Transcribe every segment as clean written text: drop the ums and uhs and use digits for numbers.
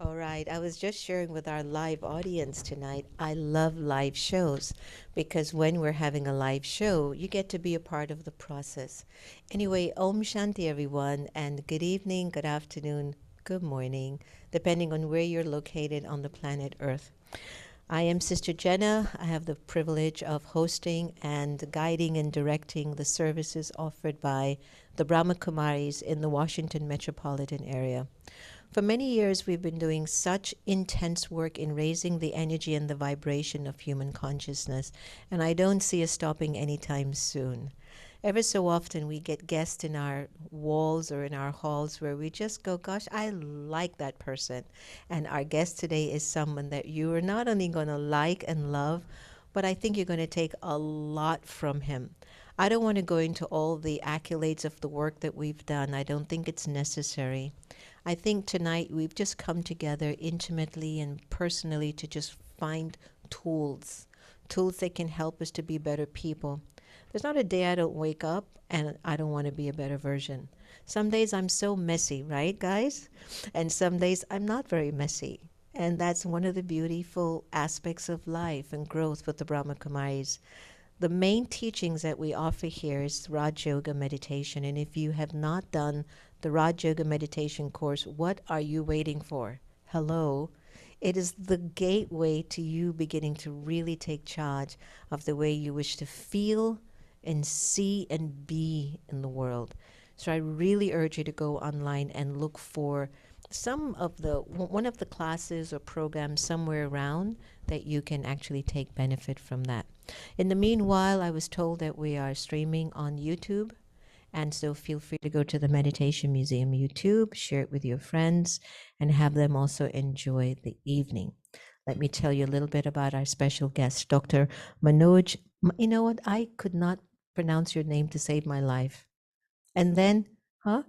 All right. I was just sharing with our live audience tonight. I love live shows because when we're having a live show, you get to be a part of the process. Anyway, Om Shanti, everyone, and good evening, good afternoon, good morning, depending on where you're located on the planet Earth. I am Sister Jenna. I have the privilege of hosting and guiding and directing the services offered by the Brahma Kumaris in the Washington metropolitan area. For many years, we've been doing such intense work in raising the energy and the vibration of human consciousness, and I don't see us stopping anytime soon. Ever so often, we get guests in our walls or in our halls where we just go, gosh, I like that person. And our guest today is someone that you are not only going to like and love, but I think you're going to take a lot from him. I don't want to go into all the accolades of the work that we've done. I don't think it's necessary. I think tonight we've just come together intimately and personally to just find tools, tools that can help us to be better people. There's not a day I don't wake up and I don't want to be a better version. Some days I'm so messy, right, guys? And some days I'm not very messy. And that's one of the beautiful aspects of life and growth with the Brahma Kumaris. The main teachings that we offer here is Raj Yoga meditation. And if you have not done the Raj Yoga meditation course, what are you waiting for? Hello. It is the gateway to you beginning to really take charge of the way you wish to feel and see and be in the world. So I really urge you to go online and look for some of one of the classes or programs somewhere around that you can actually take benefit from that. In the meanwhile, I was told that we are streaming on YouTube. And so feel free to go to the Meditation Museum YouTube, share it with your friends, and have them also enjoy the evening. Let me tell you a little bit about our special guest, Dr. Manoj. You know what? I could not pronounce your name to save my life. And then, huh?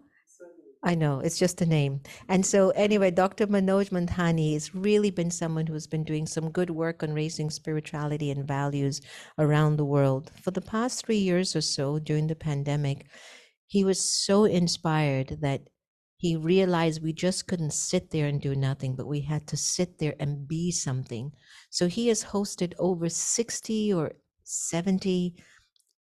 I know, it's just a name. And so, anyway, Dr. Manoj Matnani has really been someone who's been doing some good work on raising spirituality and values around the world. For the past 3 years or so, during the pandemic, he was so inspired that he realized we just couldn't sit there and do nothing, but we had to sit there and be something. So he has hosted over 60 or 70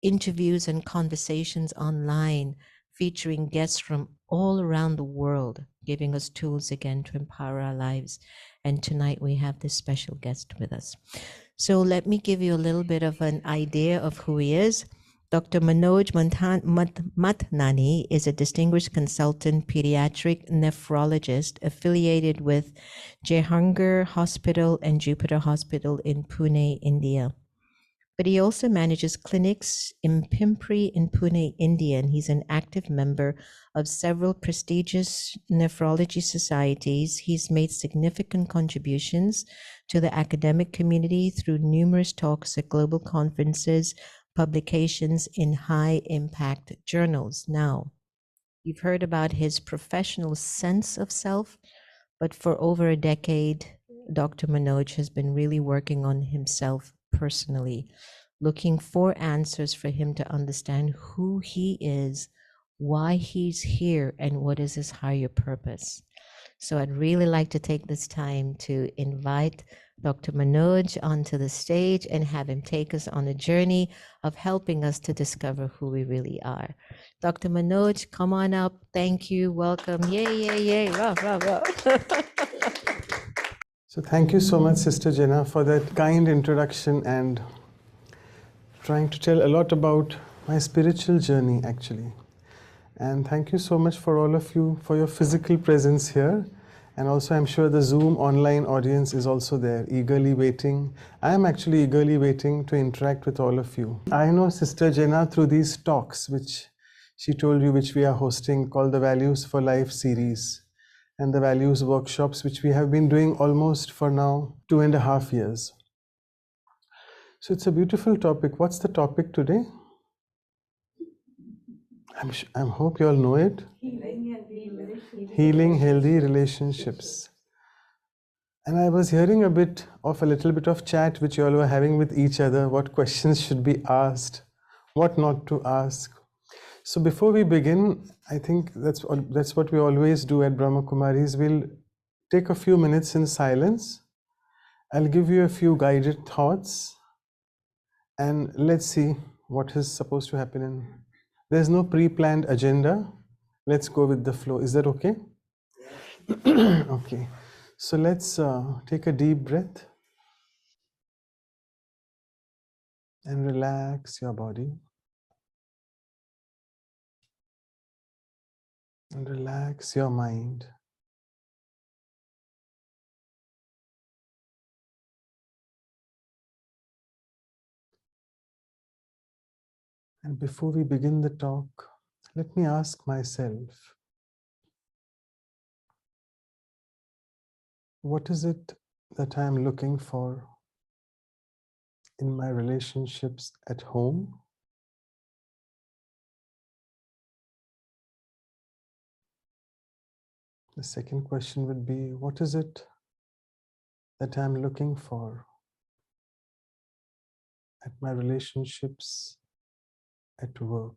interviews and conversations online featuring guests from all around the world, giving us tools again to empower our lives. And tonight we have this special guest with us. So let me give you a little bit of an idea of who he is. Dr. Manoj Matnani is a distinguished consultant pediatric nephrologist affiliated with Jehangir Hospital and Jupiter Hospital in Pune, India. But he also manages clinics in Pimpri in Pune, India, and he's an active member of several prestigious nephrology societies. He's made significant contributions to the academic community through numerous talks at global conferences, publications in high impact journals. Now, you've heard about his professional sense of self, but for over a decade, Dr. Manoj has been really working on himself personally, looking for answers for him to understand who he is, why he's here, and what is his higher purpose. So I'd really like to take this time to invite Dr. Manoj onto the stage and have him take us on a journey of helping us to discover who we really are. Dr. Manoj, come on up. Thank you. Welcome. Yay, yay, yay. Rah, rah, rah. So thank you so much, Sister Jenna, for that kind introduction and trying to tell a lot about my spiritual journey, actually. And thank you so much for all of you for your physical presence here. And also, I'm sure the Zoom online audience is also there, eagerly waiting. I am actually eagerly waiting to interact with all of you. I know Sister Jenna through these talks, which she told you, which we are hosting, called the Values for Life series, and the values workshops, which we have been doing almost for now 2.5 years. So it's a beautiful topic. What's the topic today? I hope you all know it. Healing healthy relationships. And I was hearing a little bit of chat which you all were having with each other, what questions should be asked, what not to ask. So before we begin, I think that's what we always do at Brahma Kumaris. We'll take a few minutes in silence. I'll give you a few guided thoughts and let's see what is supposed to happen in. There's no pre-planned agenda. Let's go with the flow. Is that okay? Okay. So let's take a deep breath and relax your body and relax your mind. And before we begin the talk, let me ask myself, what is it that I'm looking for in my relationships at home? The second question would be, what is it that I'm looking for at my relationships at work?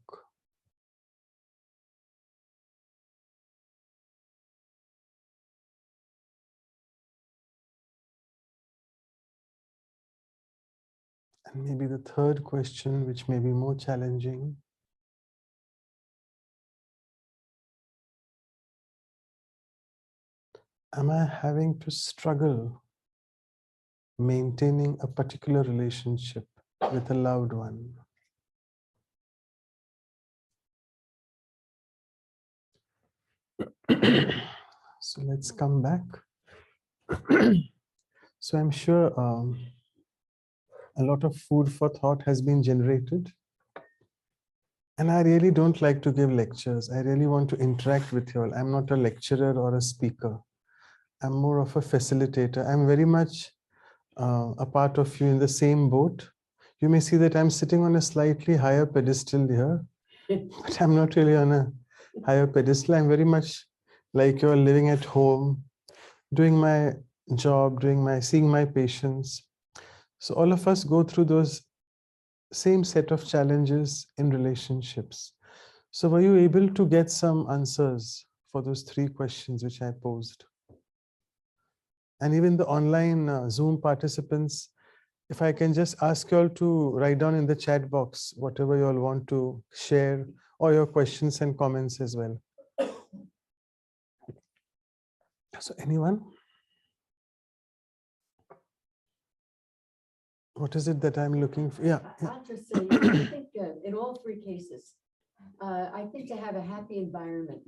And maybe the third question, which may be more challenging, am I having to struggle maintaining a particular relationship with a loved one? So let's come back. So I'm sure a lot of food for thought has been generated. And I really don't like to give lectures. I really want to interact with you all. I'm not a lecturer or a speaker. I'm more of a facilitator. I'm very much a part of you in the same boat. You may see that I'm sitting on a slightly higher pedestal here, but I'm not really on a higher pedestal. I'm very much like you're living at home, doing my job, seeing my patients. So all of us go through those same set of challenges in relationships. So were you able to get some answers for those three questions which I posed? And even the online Zoom participants, if I can just ask you all to write down in the chat box whatever you all want to share or your questions and comments as well. So anyone? What is it that I'm looking for? Yeah. I'll just say, I think in all three cases, I think to have a happy environment,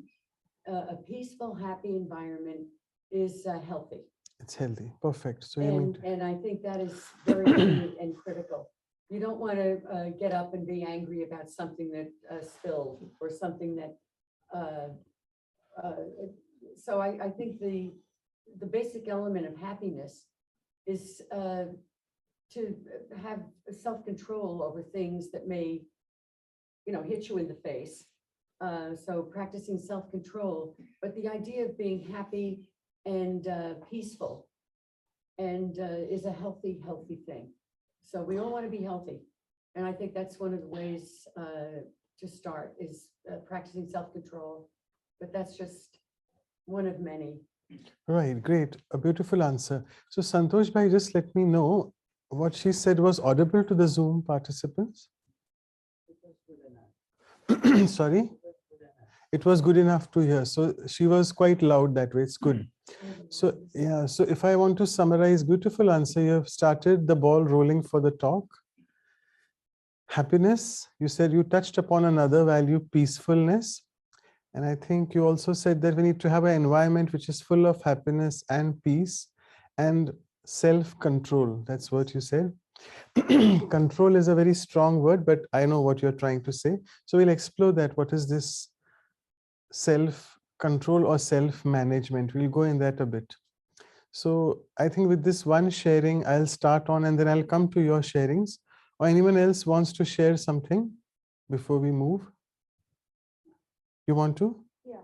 a peaceful, happy environment is healthy. It's healthy. Perfect. So and I think that is very key and critical. You don't want to get up and be angry about something that spilled or something that. So I think the basic element of happiness is to have self-control over things that may, hit you in the face. So practicing self-control, but the idea of being happy and peaceful and is a healthy thing. So we all want to be healthy. And I think that's one of the ways to start is practicing self-control, but that's just one of many. Right, great. A beautiful answer. So Santosh bhai, just let me know, what she said was audible to the Zoom participants? Sorry? It was good enough to hear. So she was quite loud that way. It's good. So yeah, so if I want to summarize, beautiful answer. You have started the ball rolling for the talk. Happiness, you said you touched upon another value, peacefulness. And I think you also said that we need to have an environment which is full of happiness and peace and self-control. That's what you said. Control is a very strong word, but I know what you're trying to say. So we'll explore that. What is this self-control or self-management? We'll go in that a bit. So I think with this one sharing, I'll start on and then I'll come to your sharings. Or anyone else wants to share something before we move? You want to? Yeah,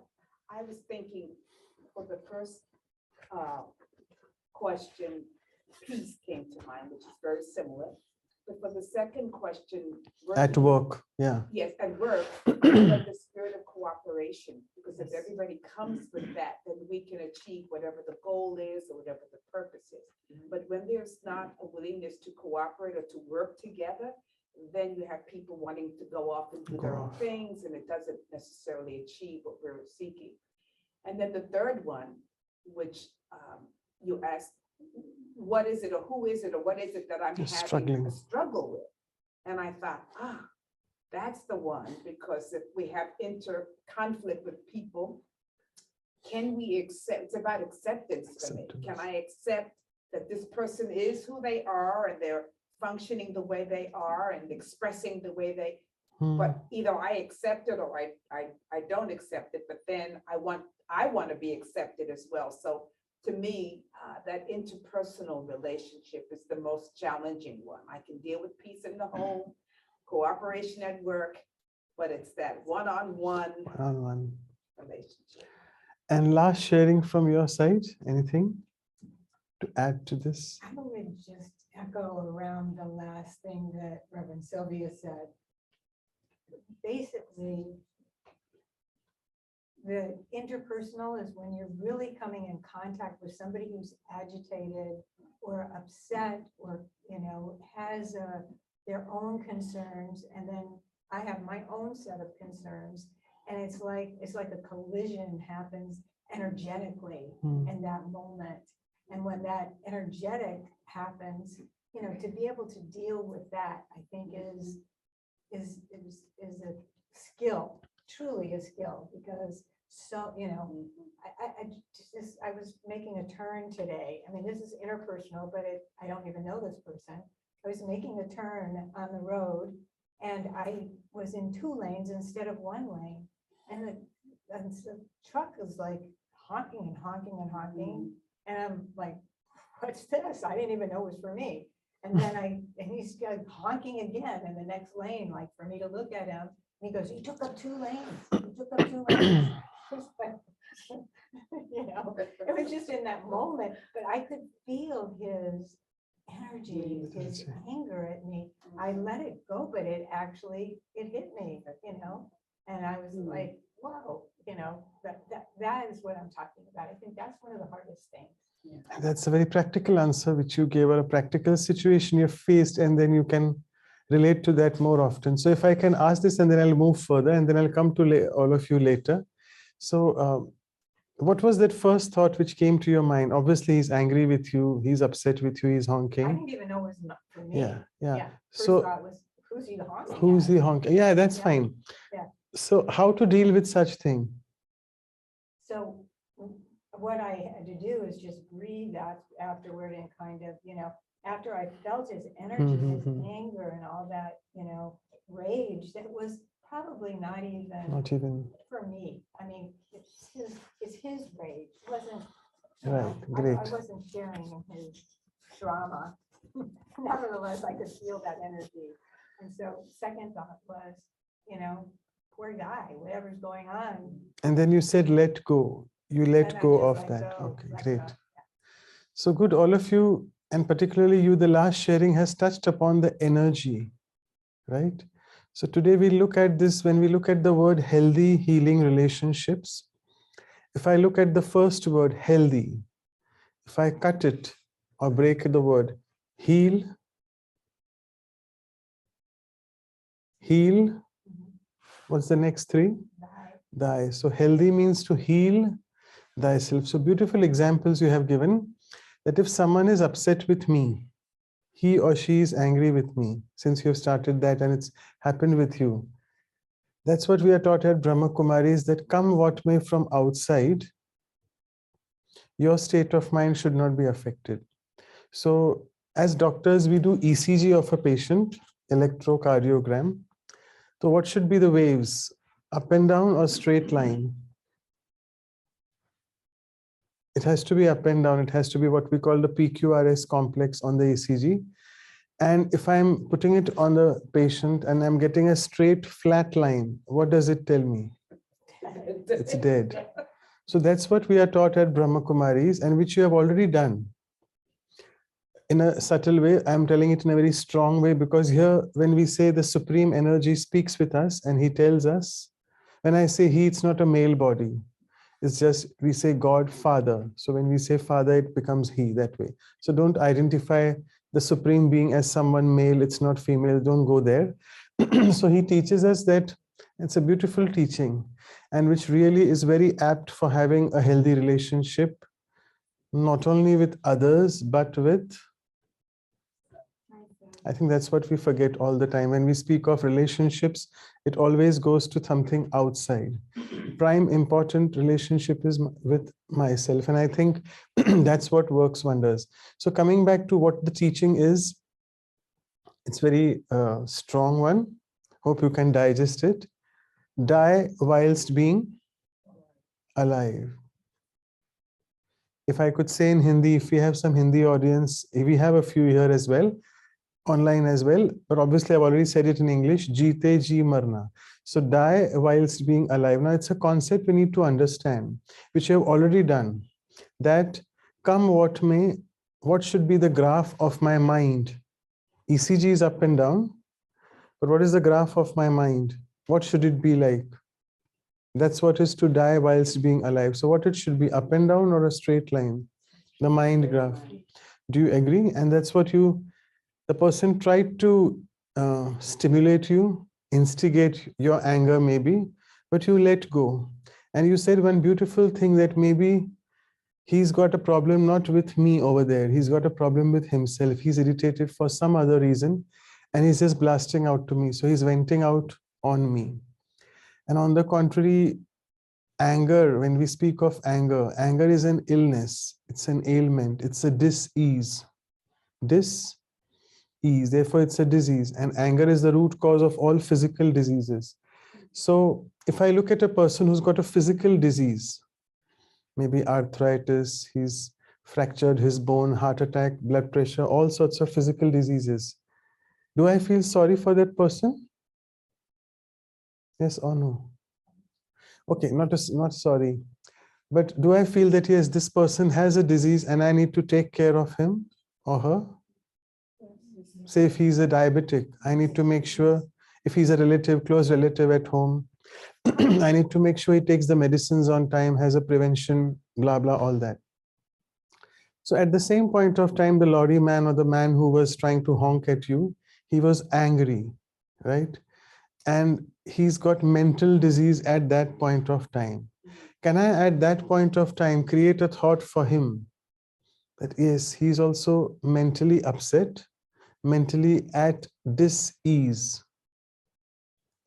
I was thinking for the first question, peace came to mind, which is very similar. But for the second question, At work, yeah. Yes, at work, but the spirit of cooperation, because if everybody comes with that, then we can achieve whatever the goal is or whatever the purpose is. But when there's not a willingness to cooperate or to work together, then you have people wanting to go off and do their own things, and it doesn't necessarily achieve what we're seeking. And then the third one, which you asked, what is it or who is it or what is it that I'm having a struggle with? And I thought, that's the one, because if we have conflict with people, can we accept? It's about acceptance for me. Can I accept that this person is who they are and they're functioning the way they are and expressing the way they, but either I accept it or I don't accept it, but then I want to be accepted as well. So to me, that interpersonal relationship is the most challenging one. I can deal with peace in the home, cooperation at work, but it's that one-on-one relationship. And last sharing from your side, anything to add to this? I would just echo around the last thing that Reverend Sylvia said. Basically, the interpersonal is when you're really coming in contact with somebody who's agitated or upset or, has their own concerns. And then I have my own set of concerns. And it's like a collision happens energetically in that moment. And when that energetic happens, to be able to deal with that, I think is a skill, truly a skill, because I was making a turn today. I mean, this is interpersonal, but I don't even know this person. I was making a turn on the road and I was in 2 lanes instead of 1 lane. And the truck is like honking and honking and honking. And I'm like, what's this? I didn't even know it was for me. And then he's honking again in the next lane, like for me to look at him. And he goes, you took up 2 lanes. You took up 2 lanes. It was just in that moment, but I could feel his energy, his anger at me. I let it go, but it hit me, and I was like, whoa, that is what I'm talking about. I think that's one of the hardest things. That's a very practical answer which you gave, or a practical situation you faced, and then you can relate to that more often. So if I can ask this, and then I'll move further, and then I'll come to all of you later. So what was that first thought which came to your mind? Obviously, he's angry with you, he's upset with you, he's honking. I didn't even know it was not for me. Yeah. First So thought was, who's he honking? Who's he honking? Yeah, that's fine. Yeah. So how to deal with such thing? So what I had to do is just breathe afterward and kind of, after I felt his energy, his anger and all that, rage, that was probably not even for me. I mean, it's his rage. It wasn't, Great. I wasn't sharing in his drama. Nevertheless, I could feel that energy. And so second thought was, poor guy, whatever's going on. And then you said, let go. You let go of that. Okay, great. Yeah. So good, all of you, and particularly you, the last sharing has touched upon the energy, right? So today we look at this, when we look at the word healthy healing relationships, if I look at the first word, healthy, if I cut it or break the word, heal, what's the next 3? Thy. So healthy means to heal thyself. So beautiful examples you have given, that if someone is upset with me, he or she is angry with me, since you have started that and it's happened with you. That's what we are taught at Brahma Kumaris, that come what may from outside, your state of mind should not be affected. So as doctors, we do ECG of a patient, electrocardiogram. So what should be the waves? Up and down or straight line? It has to be up and down. It has to be what we call the PQRS complex on the ECG. And if I'm putting it on the patient and I'm getting a straight flat line, what does it tell me? It's dead. So that's what we are taught at Brahma Kumaris, and which you have already done. In a subtle way, I'm telling it in a very strong way, because here, when we say the supreme energy speaks with us and he tells us, when I say he, it's not a male body. It's just we say God, Father. So when we say Father, it becomes He that way. So don't identify the Supreme Being as someone male, it's not female, don't go there. So he teaches us that it's a beautiful teaching, and which really is very apt for having a healthy relationship, not only with others, but with, I think that's what we forget all the time. When we speak of relationships, it always goes to something outside. Prime important relationship is with myself. And I think that's what works wonders. So coming back to what the teaching is, it's very strong one. Hope you can digest it. Die whilst being alive. If I could say in Hindi, if we have some Hindi audience, if we have a few here as well, online as well, but obviously I've already said it in English, Jeete ji marna. So die whilst being alive. Now it's a concept we need to understand, which I have already done, that come what may, what should be the graph of my mind? ECG is up and down, but what is the graph of my mind? What should it be like? That's what is to die whilst being alive. So what it should be, up and down or a straight line? The mind graph. Do you agree? And that's what the person tried to stimulate you, instigate your anger maybe, but you let go. And you said one beautiful thing, that maybe he's got a problem not with me over there. He's got a problem with himself. He's irritated for some other reason, and he's just blasting out to me. So he's venting out on me. And on the contrary, anger, when we speak of anger, anger is an illness. It's an ailment. It's a dis-ease. Dis-ease. Therefore, it's a disease. And anger is the root cause of all physical diseases. So if I look at a person who's got a physical disease, maybe arthritis, he's fractured his bone, heart attack, blood pressure, all sorts of physical diseases, do I feel sorry for that person? Yes or no? Okay, not sorry. But do I feel that yes, this person has a disease and I need to take care of him or her? Say if he's a diabetic, I need to make sure, if he's a relative, close relative at home, I need to make sure he takes the medicines on time, has a prevention, blah, blah, all that. So at the same point of time, the lorry man or the man who was trying to honk at you, he was angry, right? And he's got mental disease at that point of time. Can I, at that point of time, create a thought for him that yes, he's also mentally upset, mentally at dis-ease?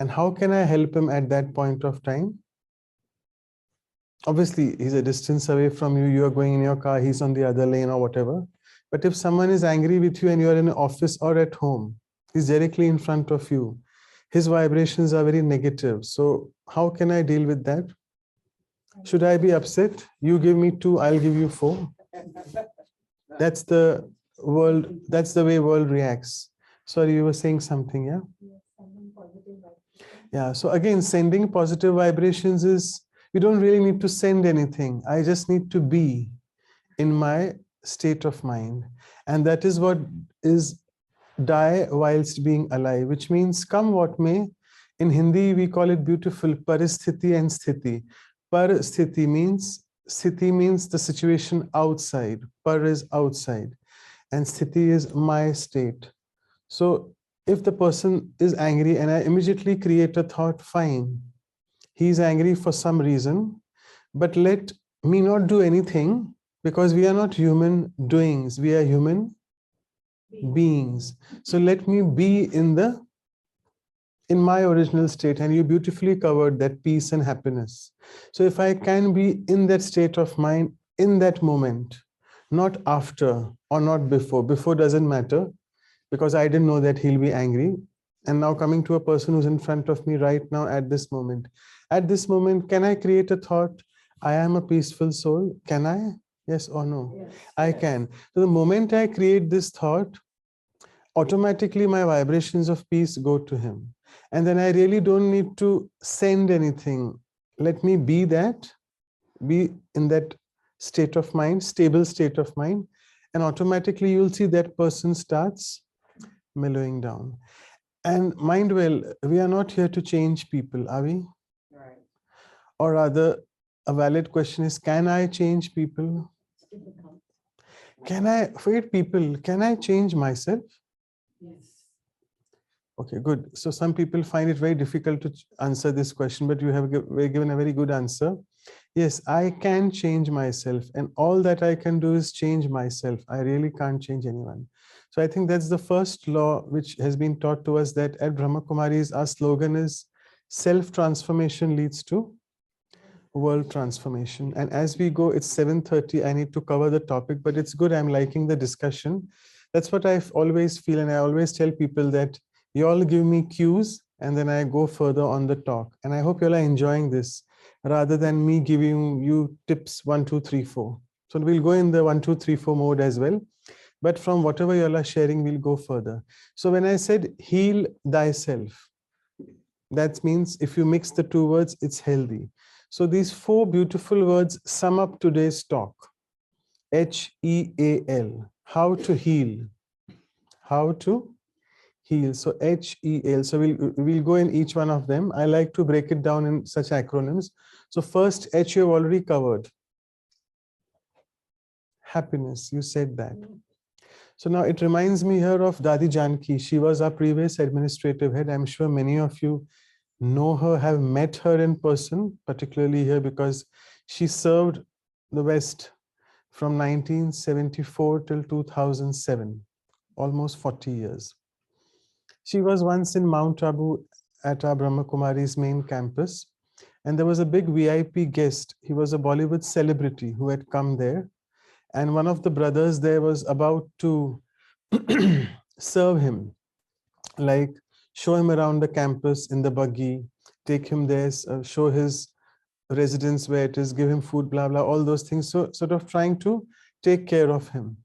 And how can I help him at that point of time? Obviously, he's a distance away from you, you are going in your car, he's on the other lane or whatever. But if someone is angry with you and you are in an office or at home, he's directly in front of you, his vibrations are very negative. So how can I deal with that? Should I be upset? You give me 2, I'll give you 4. That's the world, that's the way world reacts. Sorry, you were saying something, yeah? Yeah, so again, sending positive vibrations is, you don't really need to send anything. I just need to be in my state of mind. And that is what is die whilst being alive, which means come what may. In Hindi, we call it beautiful paristhiti and sthiti. Paristhiti means, sthiti means the situation outside. Par is outside. And sthiti is my state. So if the person is angry and I immediately create a thought, fine, he's angry for some reason, but let me not do anything, because we are not human doings, we are human beings. So let me be in my original state, and you beautifully covered that, peace and happiness. So if I can be in that state of mind in that moment, not after or not before. Before doesn't matter, because I didn't know that he'll be angry. And now coming to a person who's in front of me right now at this moment. At this moment, can I create a thought? I am a peaceful soul. Can I? Yes or no? Yes, I yes. can. So the moment I create this thought, automatically my vibrations of peace go to him. And then I really don't need to send anything. Let me be that, be in that state of mind, stable state of mind, and automatically you'll see that person starts mellowing down. And mind well, we are not here to change people, are we? Right. Or rather, a valid question is, can I change people? It's difficult. Can I, forget people, can I change myself? Yes. Okay, good. So some people find it very difficult to answer this question, but you have given a very good answer. Yes, I can change myself, and all that I can do is change myself. I really can't change anyone. So I think that's the first law which has been taught to us, that at Brahma Kumaris, our slogan is self-transformation leads to world transformation. And as we go, it's 7:30. I need to cover the topic, but it's good. I'm liking the discussion. That's what I always feel. And I always tell people that you all give me cues and then I go further on the talk. And I hope you all are enjoying this rather than me giving you tips 1, 2, 3, 4. So we'll go in the 1, 2, 3, 4 mode as well. But from whatever you all are sharing, we'll go further. So when I said heal thyself, that means if you mix the two words, it's healthy. So these 4 beautiful words sum up today's talk. HEAL, how to heal. How to heal. So HEAL. So we'll go in each one of them. I like to break it down in such acronyms. So first, H you have already covered. Happiness, you said that. So now it reminds me here of Dadi Janki. She was our previous administrative head. I'm sure many of you know her, have met her in person, particularly here because she served the West from 1974 till 2007, almost 40 years. She was once in Mount Abu at our Brahma Kumari's main campus, and there was a big VIP guest. He was a Bollywood celebrity who had come there, and one of the brothers there was about to serve him, like show him around the campus in the buggy, take him there, show his residence where it is, give him food, blah, blah, all those things. So sort of trying to take care of him.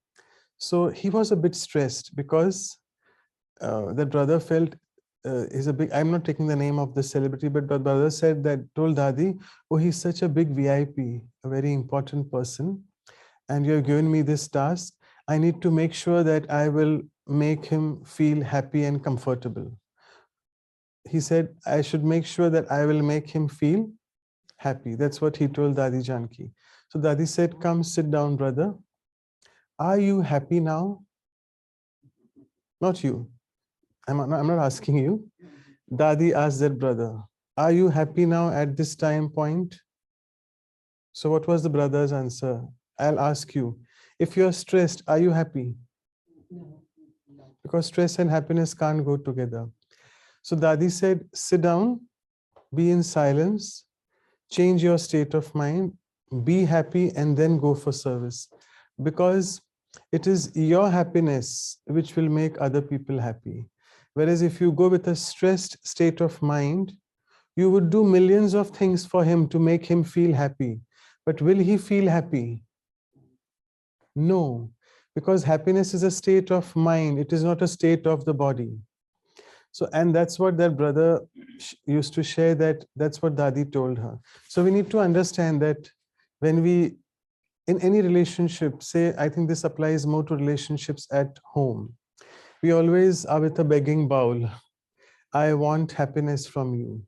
So he was a bit stressed because the brother felt he's a big, I'm not taking the name of the celebrity, but the brother said that, told Dadi, oh, he's such a big VIP, a very important person. And you have given me this task. I need to make sure that I will make him feel happy and comfortable. He said, I should make sure that I will make him feel happy. That's what he told Dadi Janki. So Dadi said, come sit down, brother. Are you happy now? Not you. I'm not asking you. Dadi asked that brother, are you happy now at this time point? So what was the brother's answer? I'll ask you. If you're stressed, are you happy? No. Because stress and happiness can't go together. So Dadi said, sit down, be in silence, change your state of mind, be happy, and then go for service. Because it is your happiness which will make other people happy. Whereas if you go with a stressed state of mind, you would do millions of things for him to make him feel happy. But will he feel happy? No, because happiness is a state of mind. It is not a state of the body. So, and that's what that brother used to share, that that's what Dadi told her. So we need to understand that when we, in any relationship, say, I think this applies more to relationships at home. We always are with a begging bowl. I want happiness from you.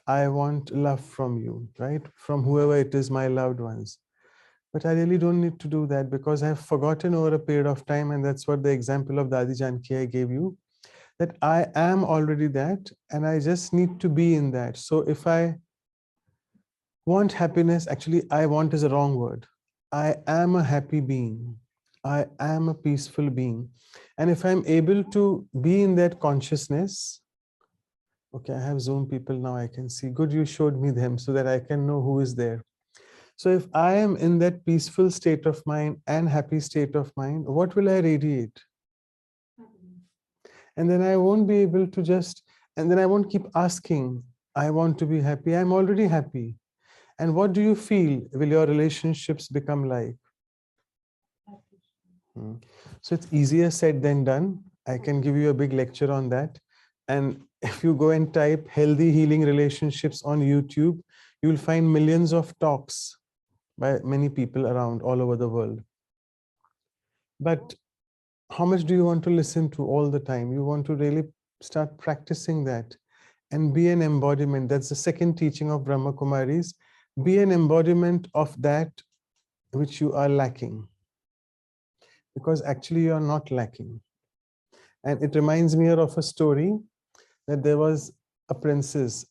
I want love from you, right? From whoever it is, my loved ones. But I really don't need to do that because I have forgotten over a period of time. And that's what the example of Dadi Janki I gave you, that I am already that and I just need to be in that. So if I want happiness, actually, I want is a wrong word. I am a happy being. I am a peaceful being. And if I'm able to be in that consciousness, okay, I have Zoom people now, I can see. Good, you showed me them so that I can know who is there. So if I am in that peaceful state of mind and happy state of mind, what will I radiate? And then I won't be able to just, and then I won't keep asking, I want to be happy. I'm already happy. And what do you feel will your relationships become like? So it's easier said than done. I can give you a big lecture on that. And if you go and type healthy healing relationships on YouTube, you will find millions of talks by many people around all over the world. But how much do you want to listen to all the time? You want to really start practicing that and be an embodiment. That's the second teaching of Brahma Kumaris, be an embodiment of that which you are lacking, because actually you are not lacking. And it reminds me of a story that there was a princess,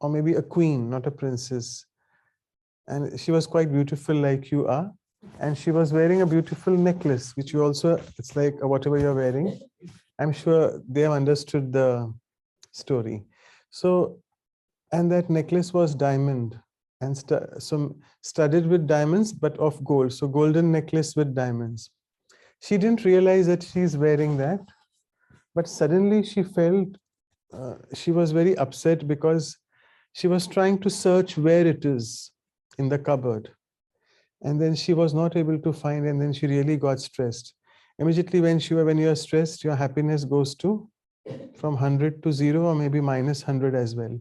or maybe a queen, not a princess, and she was quite beautiful like you are, and she was wearing a beautiful necklace, which you also, it's like whatever you're wearing. I'm sure they have understood the story. So, and that necklace was diamond and studded with diamonds, but of gold. So golden necklace with diamonds. She didn't realize that she's wearing that, but suddenly she felt she was very upset because she was trying to search where it is in the cupboard. And then she was not able to find, and then she really got stressed. Immediately when you are stressed, your happiness goes to from 100 to 0, or maybe minus 100 as well.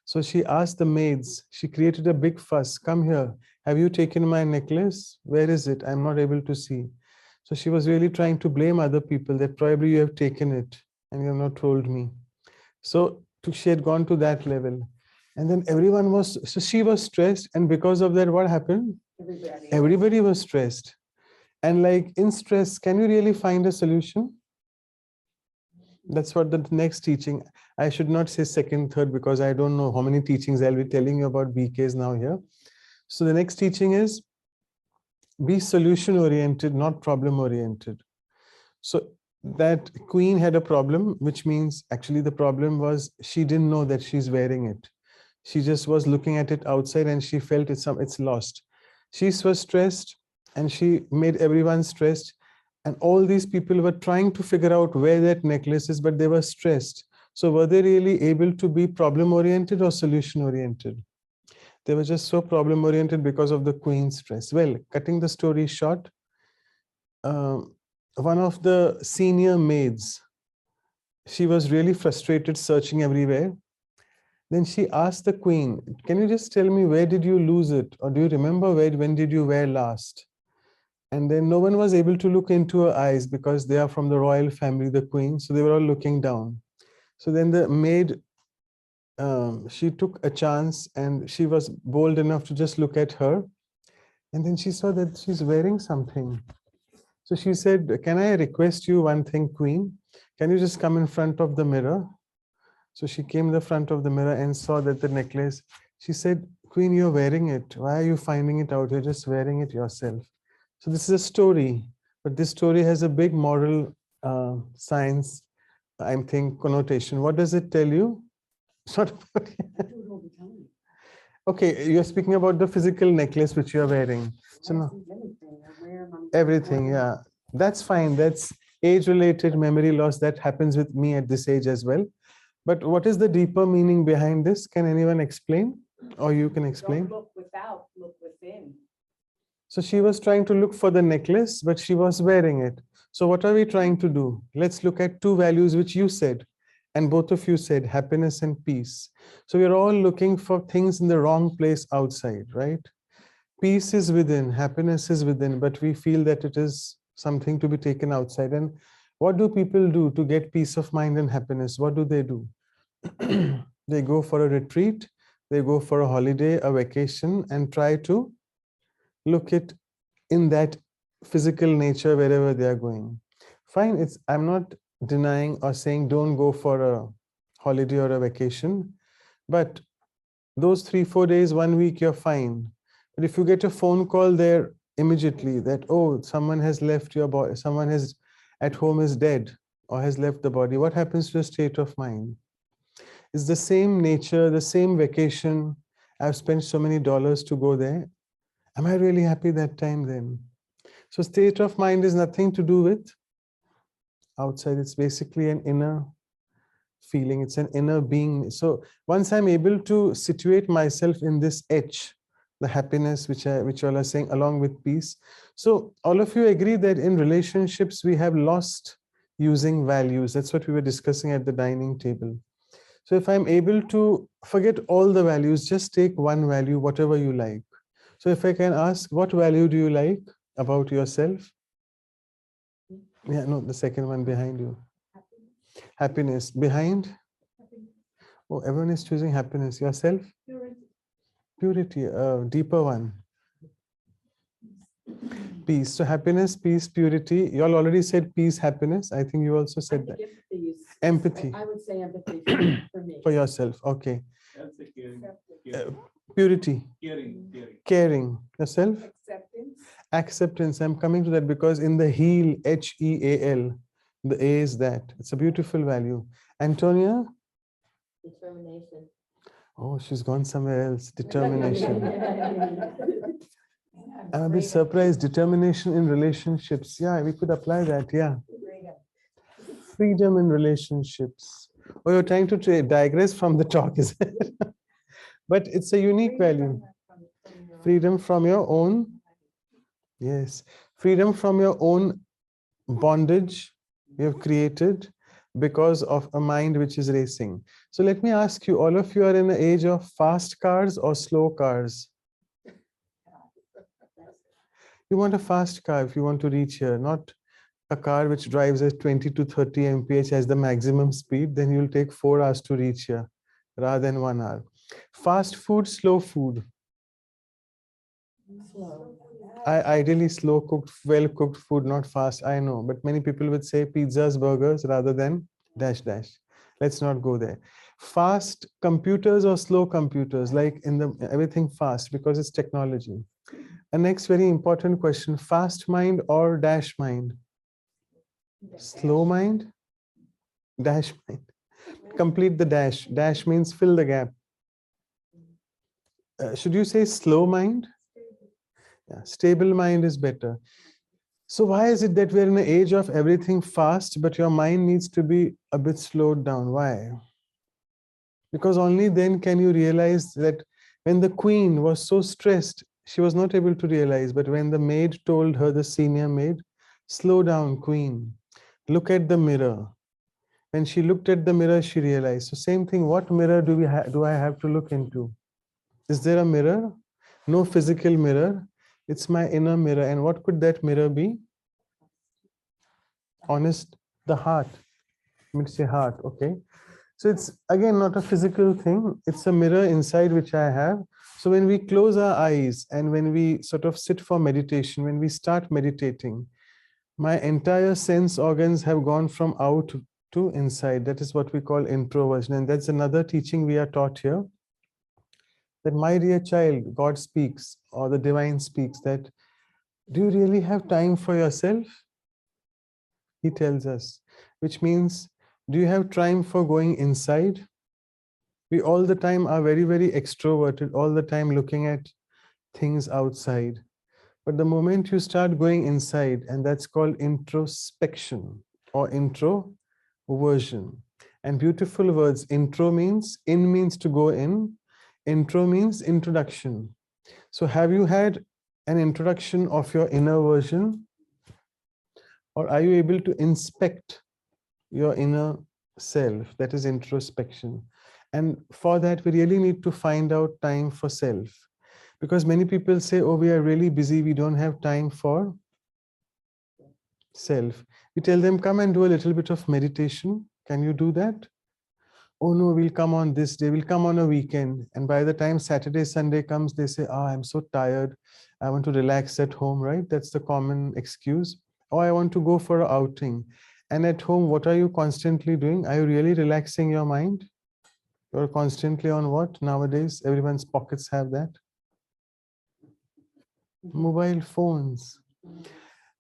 So she asked the maids, she created a big fuss, come here, have you taken my necklace? Where is it? I'm not able to see. So she was really trying to blame other people that probably you have taken it and you have not told me. So she had gone to that level. And then everyone was, so she was stressed. And because of that, what happened? Everybody was stressed. And like in stress, can you really find a solution? That's what the next teaching, I should not say second, third, because I don't know how many teachings I'll be telling you about BKs now here. So the next teaching is be solution oriented, not problem oriented. So that queen had a problem, which means actually the problem was she didn't know that she's wearing it. She just was looking at it outside and she felt it's lost. She was stressed and she made everyone stressed. And all these people were trying to figure out where that necklace is, but they were stressed. So were they really able to be problem oriented or solution oriented? They were just so problem oriented because of the queen's stress. Well, cutting the story short, one of the senior maids, she was really frustrated searching everywhere. Then she asked the queen, can you just tell me where did you lose it? Or do you remember when did you wear last? And then no one was able to look into her eyes because they are from the royal family, the queen. So they were all looking down. So then the maid, she took a chance and she was bold enough to just look at her. And then she saw that she's wearing something. So she said, can I request you one thing, queen? Can you just come in front of the mirror? So she came in the front of the mirror and saw that the necklace. She said, queen, you're wearing it. Why are you finding it out? You're just wearing it yourself. So this is a story, but this story has a big moral science, I think, connotation. What does it tell you? It's not about okay, you're speaking about the physical necklace which you are wearing. So no, everything, yeah. That's fine. That's age-related memory loss that happens with me at this age as well. But what is the deeper meaning behind this? Can anyone explain? Or you can explain? Don't look without, look within. So she was trying to look for the necklace, but she was wearing it. So what are we trying to do? Let's look at two values which you said, and both of you said, happiness and peace. So we're all looking for things in the wrong place outside, right? Peace is within, happiness is within, but we feel that it is something to be taken outside. And what do people do to get peace of mind and happiness? What do? They go for a retreat, they go for a holiday, a vacation, and try to look it in that physical nature wherever they are going. Fine, I'm not denying or saying don't go for a holiday or a vacation, but those 3-4 days, 1 week, you're fine. But if you get a phone call there immediately that, oh, someone has left your body, someone has at home is dead or has left the body, what happens to the state of mind? It's the same nature, the same vacation. I've spent so many dollars to go there. Am I really happy that time then? So state of mind is nothing to do with outside. It's basically an inner feeling. It's an inner being. So once I'm able to situate myself in this H, the happiness which you all are saying, along with peace. So all of you agree that in relationships we have lost using values. That's what we were discussing at the dining table. So if I'm able to forget all the values, just take one value, whatever you like. So if I can ask, what value do you like about yourself? Yeah, no, the second one behind you. Happiness. Behind? Oh, everyone is choosing happiness. Yourself? Purity, a deeper one. Peace. So happiness, peace, purity. You all already said peace, happiness. I think you also I said think that. empathy Empathy. I would say empathy for me. For yourself. Okay. Acceptance. Purity. Caring. Yourself? Acceptance. Acceptance. I'm coming to that because in the heal, HEAL, the A is that. It's a beautiful value. Antonia? Determination. Oh, she's gone somewhere else. Determination. I'm a bit surprised. Determination in relationships. Yeah, we could apply that. Yeah. Freedom in relationships. Oh, you're trying to digress from the talk, is it? But it's a unique value. Freedom from your own. Yes. Freedom from your own bondage we have created because of a mind which is racing. So let me ask you, all of you are in the age of fast cars or slow cars? You want a fast car if you want to reach here, not a car which drives at 20 to 30 mph as the maximum speed, then you'll take 4 hours to reach here rather than 1 hour. Fast food, slow food. Slow. Ideally slow cooked, well cooked food, not fast, I know, but many people would say pizzas, burgers rather than dash dash. Let's not go there. Fast computers or slow computers, like in the everything fast because it's technology. And next very important question, fast mind or dash mind? Slow mind, dash mind. Complete the dash. Dash means fill the gap. Should you say slow mind? Yeah, stable mind is better. So why is it that we're in an age of everything fast, but your mind needs to be a bit slowed down? Why? Because only then can you realize that when the queen was so stressed, she was not able to realize. But when the maid told her, the senior maid, slow down, queen, look at the mirror. When she looked at the mirror, she realized. So same thing, what mirror do I have to look into? Is there a mirror? No physical mirror. It's my inner mirror. And what could that mirror be? Honest, the heart. Let me say heart, okay? So it's again not a physical thing. It's a mirror inside which I have. So when we close our eyes and when we sort of sit for meditation, when we start meditating, my entire sense organs have gone from out to inside. That is what we call introversion. And that's another teaching we are taught here. That my dear child, God speaks or the divine speaks that, do you really have time for yourself? He tells us, which means, do you have time for going inside? We all the time are very, very extroverted, all the time looking at things outside. But the moment you start going inside, and that's called introspection or introversion. And beautiful words, intro means, in means to go in, intro means introduction. So have you had an introduction of your inner version? Or are you able to inspect your inner self? That is introspection. And for that, we really need to find out time for self. Because many people say, oh, we are really busy, we don't have time for self. We tell them, come and do a little bit of meditation. Can you do that? Oh no, we'll come on this day, we'll come on a weekend. And by the time Saturday, Sunday comes, they say, oh, I'm so tired. I want to relax at home, right? That's the common excuse. Oh, I want to go for an outing. And at home, what are you constantly doing? Are you really relaxing your mind? You're constantly on what? Nowadays, everyone's pockets have that. Mobile phones.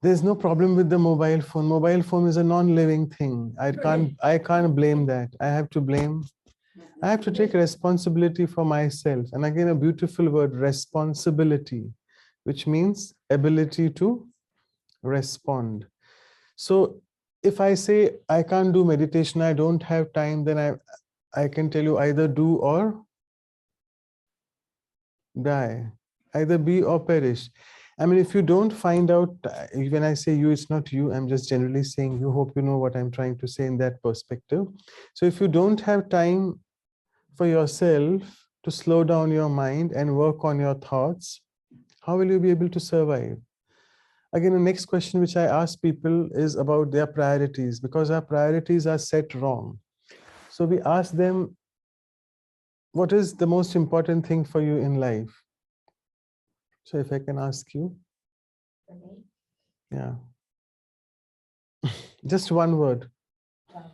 There's no problem with the mobile phone. Mobile phone is a non-living thing. I can't blame that. I have to take responsibility for myself. And again, a beautiful word, responsibility, which means ability to respond. So if I say I can't do meditation, I don't have time, then I can tell you either do or die, either be or perish. I mean, if you don't find out, when I say you, it's not you, I'm just generally saying you, hope you know what I'm trying to say in that perspective. So if you don't have time for yourself to slow down your mind and work on your thoughts, how will you be able to survive? Again, the next question which I ask people is about their priorities, because our priorities are set wrong. So we ask them, what is the most important thing for you in life? So if I can ask you, For me, yeah, just one word. love.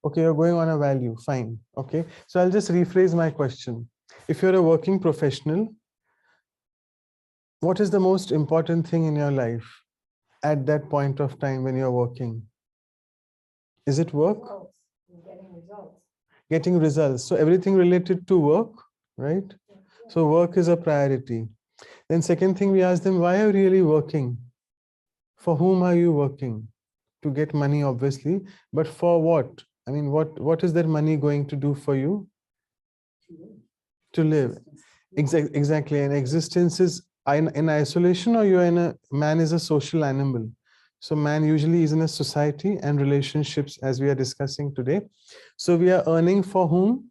Okay, you're going on a value, fine. Okay, so I'll just rephrase my question. If you're a working professional, what is the most important thing in your life at that point of time when you're working? Is it work? Results, and getting results. Getting results. So everything related to work, right? So work is a priority. Then second thing, we ask them, why are you really working? For whom are you working? To get money, obviously, but for what? I mean, what is that money going to do for you? To live. Exactly. And existence is in isolation, or you're in a man is a social animal. So man usually is in a society and relationships, as we are discussing today. So we are earning for whom?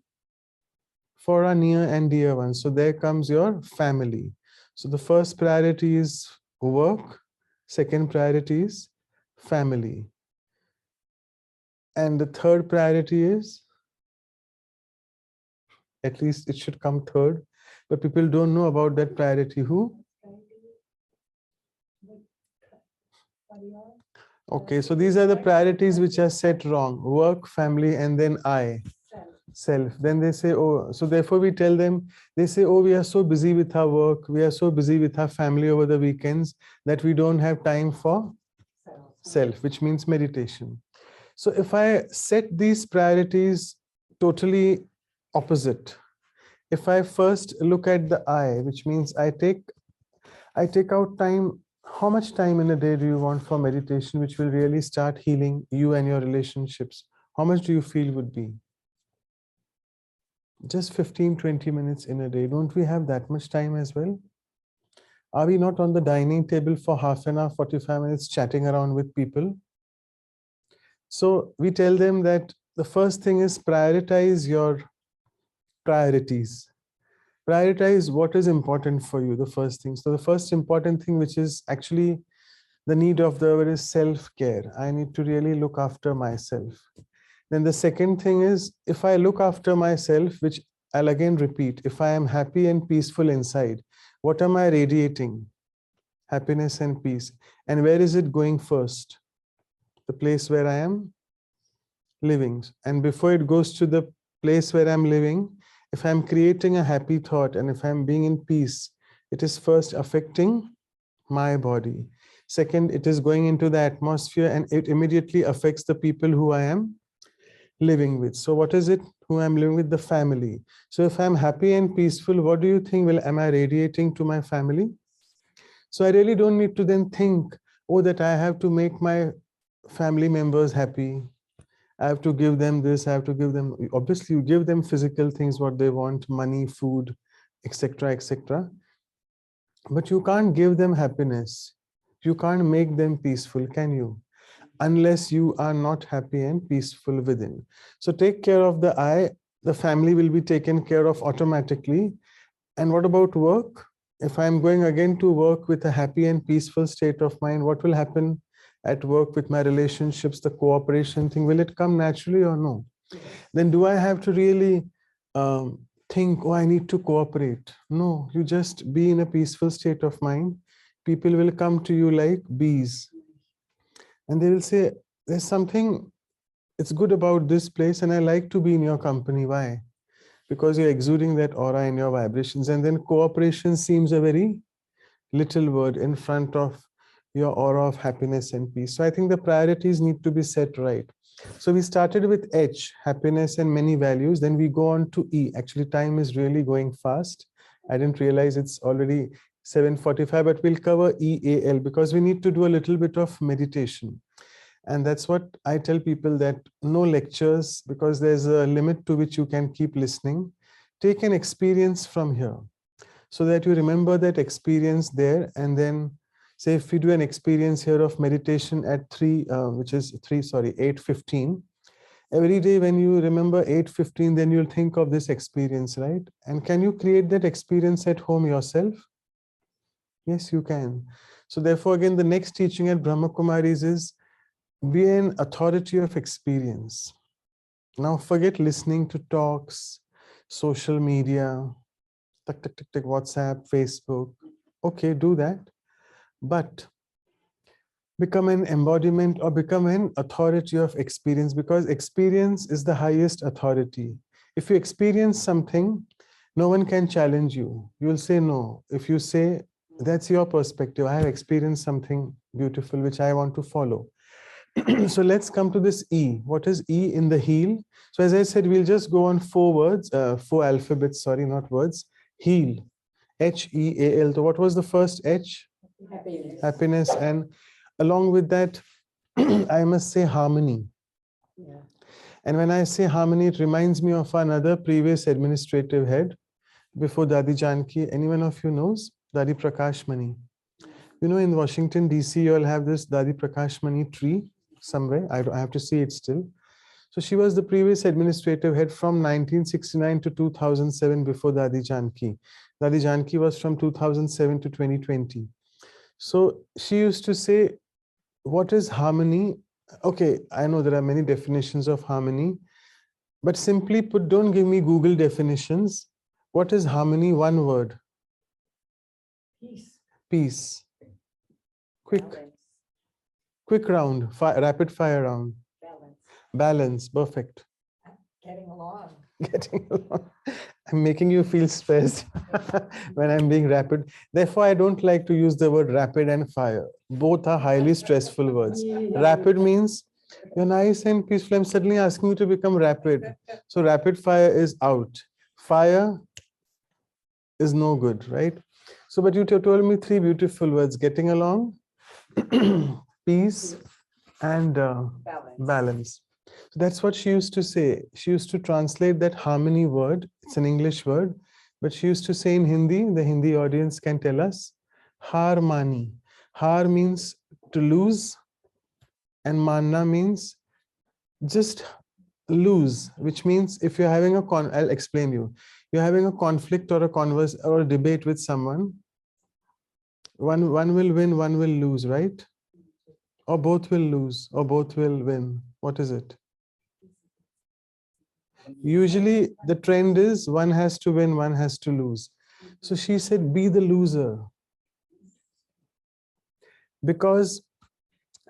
For our near and dear ones. So there comes your family. So the first priority is work. Second priority is family. And the third priority is, at least it should come third, but people don't know about that priority. Who? Okay, so these are the priorities which are set wrong: work, family, and then I, self. Then they say, oh, so therefore we tell them, they say, oh, we are so busy with our work, we are so busy with our family over the weekends that we don't have time for self, which means meditation. So if I set these priorities totally opposite, if I first look at the I, which means I take out time. How much time in a day do you want for meditation, which will really start healing you and your relationships? How much do you feel would be? Just 15-20 minutes in a day. Don't we have that much time as well? Are we not on the dining table for half an hour, 45 minutes chatting around with people? So we tell them that the first thing is prioritize your priorities. Prioritize what is important for you, the first thing. So the first important thing, which is actually the need of the hour, is self-care. I need to really look after myself. Then the second thing is, if I look after myself, which I'll again repeat, if I am happy and peaceful inside, what am I radiating? Happiness and peace. And where is it going first? The place where I am living. And before it goes to the place where I'm living, if I'm creating a happy thought and if I'm being in peace, it is first affecting my body. Second, it is going into the atmosphere and it immediately affects the people who I am living with. So what is it? Who I'm living with? The family. So if I'm happy and peaceful, what do you think am I radiating to my family? So I really don't need to then think, oh, that I have to make my family members happy. I have to give them this, I have to give them, obviously you give them physical things, what they want, money, food, etc., etc. But you can't give them happiness. You can't make them peaceful, can you? Unless you are not happy and peaceful within. So take care of the I, the family will be taken care of automatically. And what about work? If I'm going again to work with a happy and peaceful state of mind, what will happen at work with my relationships, the cooperation thing? Will it come naturally or no? Then do I have to really think, oh, I need to cooperate? No, you just be in a peaceful state of mind. People will come to you like bees. And they will say, there's something, it's good about this place and I like to be in your company. Why? Because you're exuding that aura in your vibrations. And then cooperation seems a very little word in front of your aura of happiness and peace. So I think the priorities need to be set right. So we started with H, happiness and many values. Then we go on to E. Actually, time is really going fast. I didn't realize it's already 7:45, but we'll cover EAL because we need to do a little bit of meditation. And that's what I tell people, that no lectures, because there's a limit to which you can keep listening. Take an experience from here so that you remember that experience there. And then say if we do an experience here of meditation at 8:15, every day when you remember 8:15, then you'll think of this experience, right? And can you create that experience at home yourself? Yes, you can. So therefore, again, the next teaching at Brahma Kumaris is be an authority of experience. Now forget listening to talks, social media, tick, tick, tick, tick, WhatsApp, Facebook. Okay, do that. But become an embodiment or become an authority of experience, because experience is the highest authority. If you experience something, no one can challenge you. You will say no. If you say, that's your perspective, I have experienced something beautiful which I want to follow. So let's come to this E. What is E in the heel? So as I said, we'll just go on 4 alphabets, sorry, not words. Heel, H-E-A-L. So what was the first H? Happiness. Happiness. And along with that, I must say harmony. Yeah. And when I say harmony, it reminds me of another previous administrative head before Dadi Janki. Anyone of you knows? Dadi Prakash Mani. You know, in Washington, D.C., you all have this Dadi Prakash Mani tree somewhere. I have to see it still. So she was the previous administrative head from 1969 to 2007 before Dadi Janki. Dadi Janki was from 2007 to 2020. So she used to say, what is harmony? Okay, I know there are many definitions of harmony, but simply put, don't give me Google definitions. What is harmony? One word. Peace. Peace. Quick round, rapid fire round. Balance. Balance, perfect. Getting along. Getting along. I'm making you feel stressed when I'm being rapid. Therefore, I don't like to use the word rapid and fire. Both are highly stressful words. Rapid means you're nice and peaceful. I'm suddenly asking you to become rapid. So rapid fire is out. Fire is no good, right? So, but you told me 3 beautiful words: getting along, peace, and balance. So that's what she used to say. She used to translate that harmony word. It's an English word, but she used to say in Hindi, the Hindi audience can tell us, harmony. Har means to lose, and manna means just lose, which means if you're having I'll explain you. You're having a conflict or a converse or a debate with someone. One will win, one will lose, right? Or both will lose, or both will win. What is it? Usually the trend is one has to win, one has to lose. So she said, be the loser. Because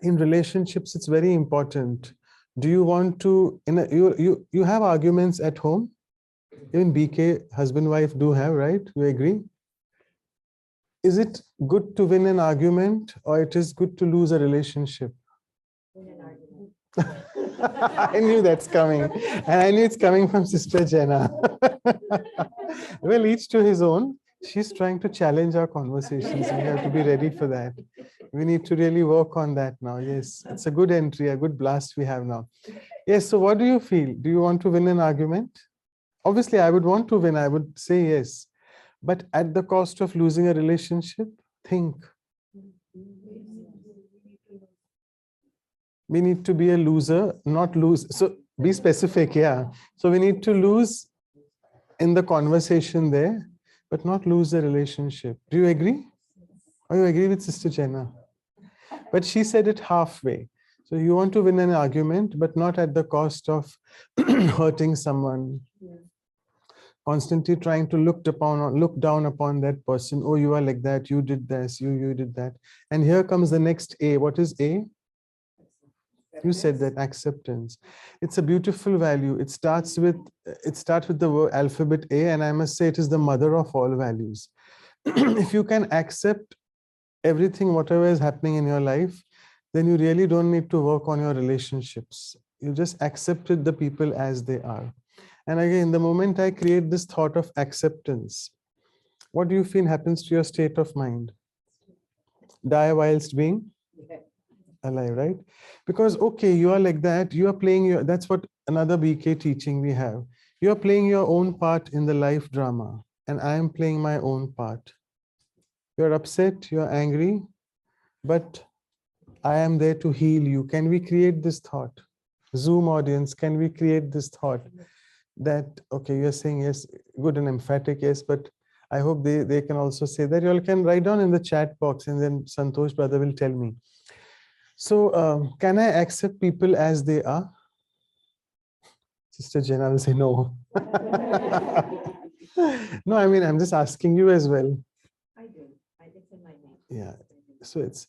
in relationships, it's very important. Do you want to, you have arguments at home? Even BK, husband, wife do have, right? You agree? Is it good to win an argument, or it is good to lose a relationship? I knew that's coming. And I knew it's coming from Sister Jenna. Well, each to his own. She's trying to challenge our conversations. We have to be ready for that. We need to really work on that now. Yes, it's a good entry, a good blast we have now. Yes, so what do you feel? Do you want to win an argument? Obviously, I would want to win. I would say yes. But at the cost of losing a relationship, think. We need to be a loser, not lose. So be specific, yeah. So we need to lose in the conversation there, but not lose the relationship. Do you agree? Or you agree with Sister Jenna? But she said it halfway. So you want to win an argument, but not at the cost of hurting someone. Constantly trying to look down upon that person. Oh, you are like that. You did this. You did that. And here comes the next A. What is A? You said that, acceptance. It's a beautiful value. It starts with the word alphabet A, and I must say it is the mother of all values. If you can accept everything, whatever is happening in your life, then you really don't need to work on your relationships. You just accepted the people as they are. And again, the moment I create this thought of acceptance, what do you feel happens to your state of mind? Die whilst being alive, right? Because, okay, you are like that, you are playing that's what another BK teaching we have. You are playing your own part in the life drama, and I am playing my own part. You're upset, you're angry, but I am there to heal you. Can we create this thought? Zoom audience, can we create this thought that, okay, you're saying yes, good and emphatic, yes, but I hope they can also say that. You all can write down in the chat box, and then Santosh brother will tell me. So can I accept people as they are? Sister Jena will say no. No, I mean, I'm just asking you as well. I do. It's in my name. Yeah. So it's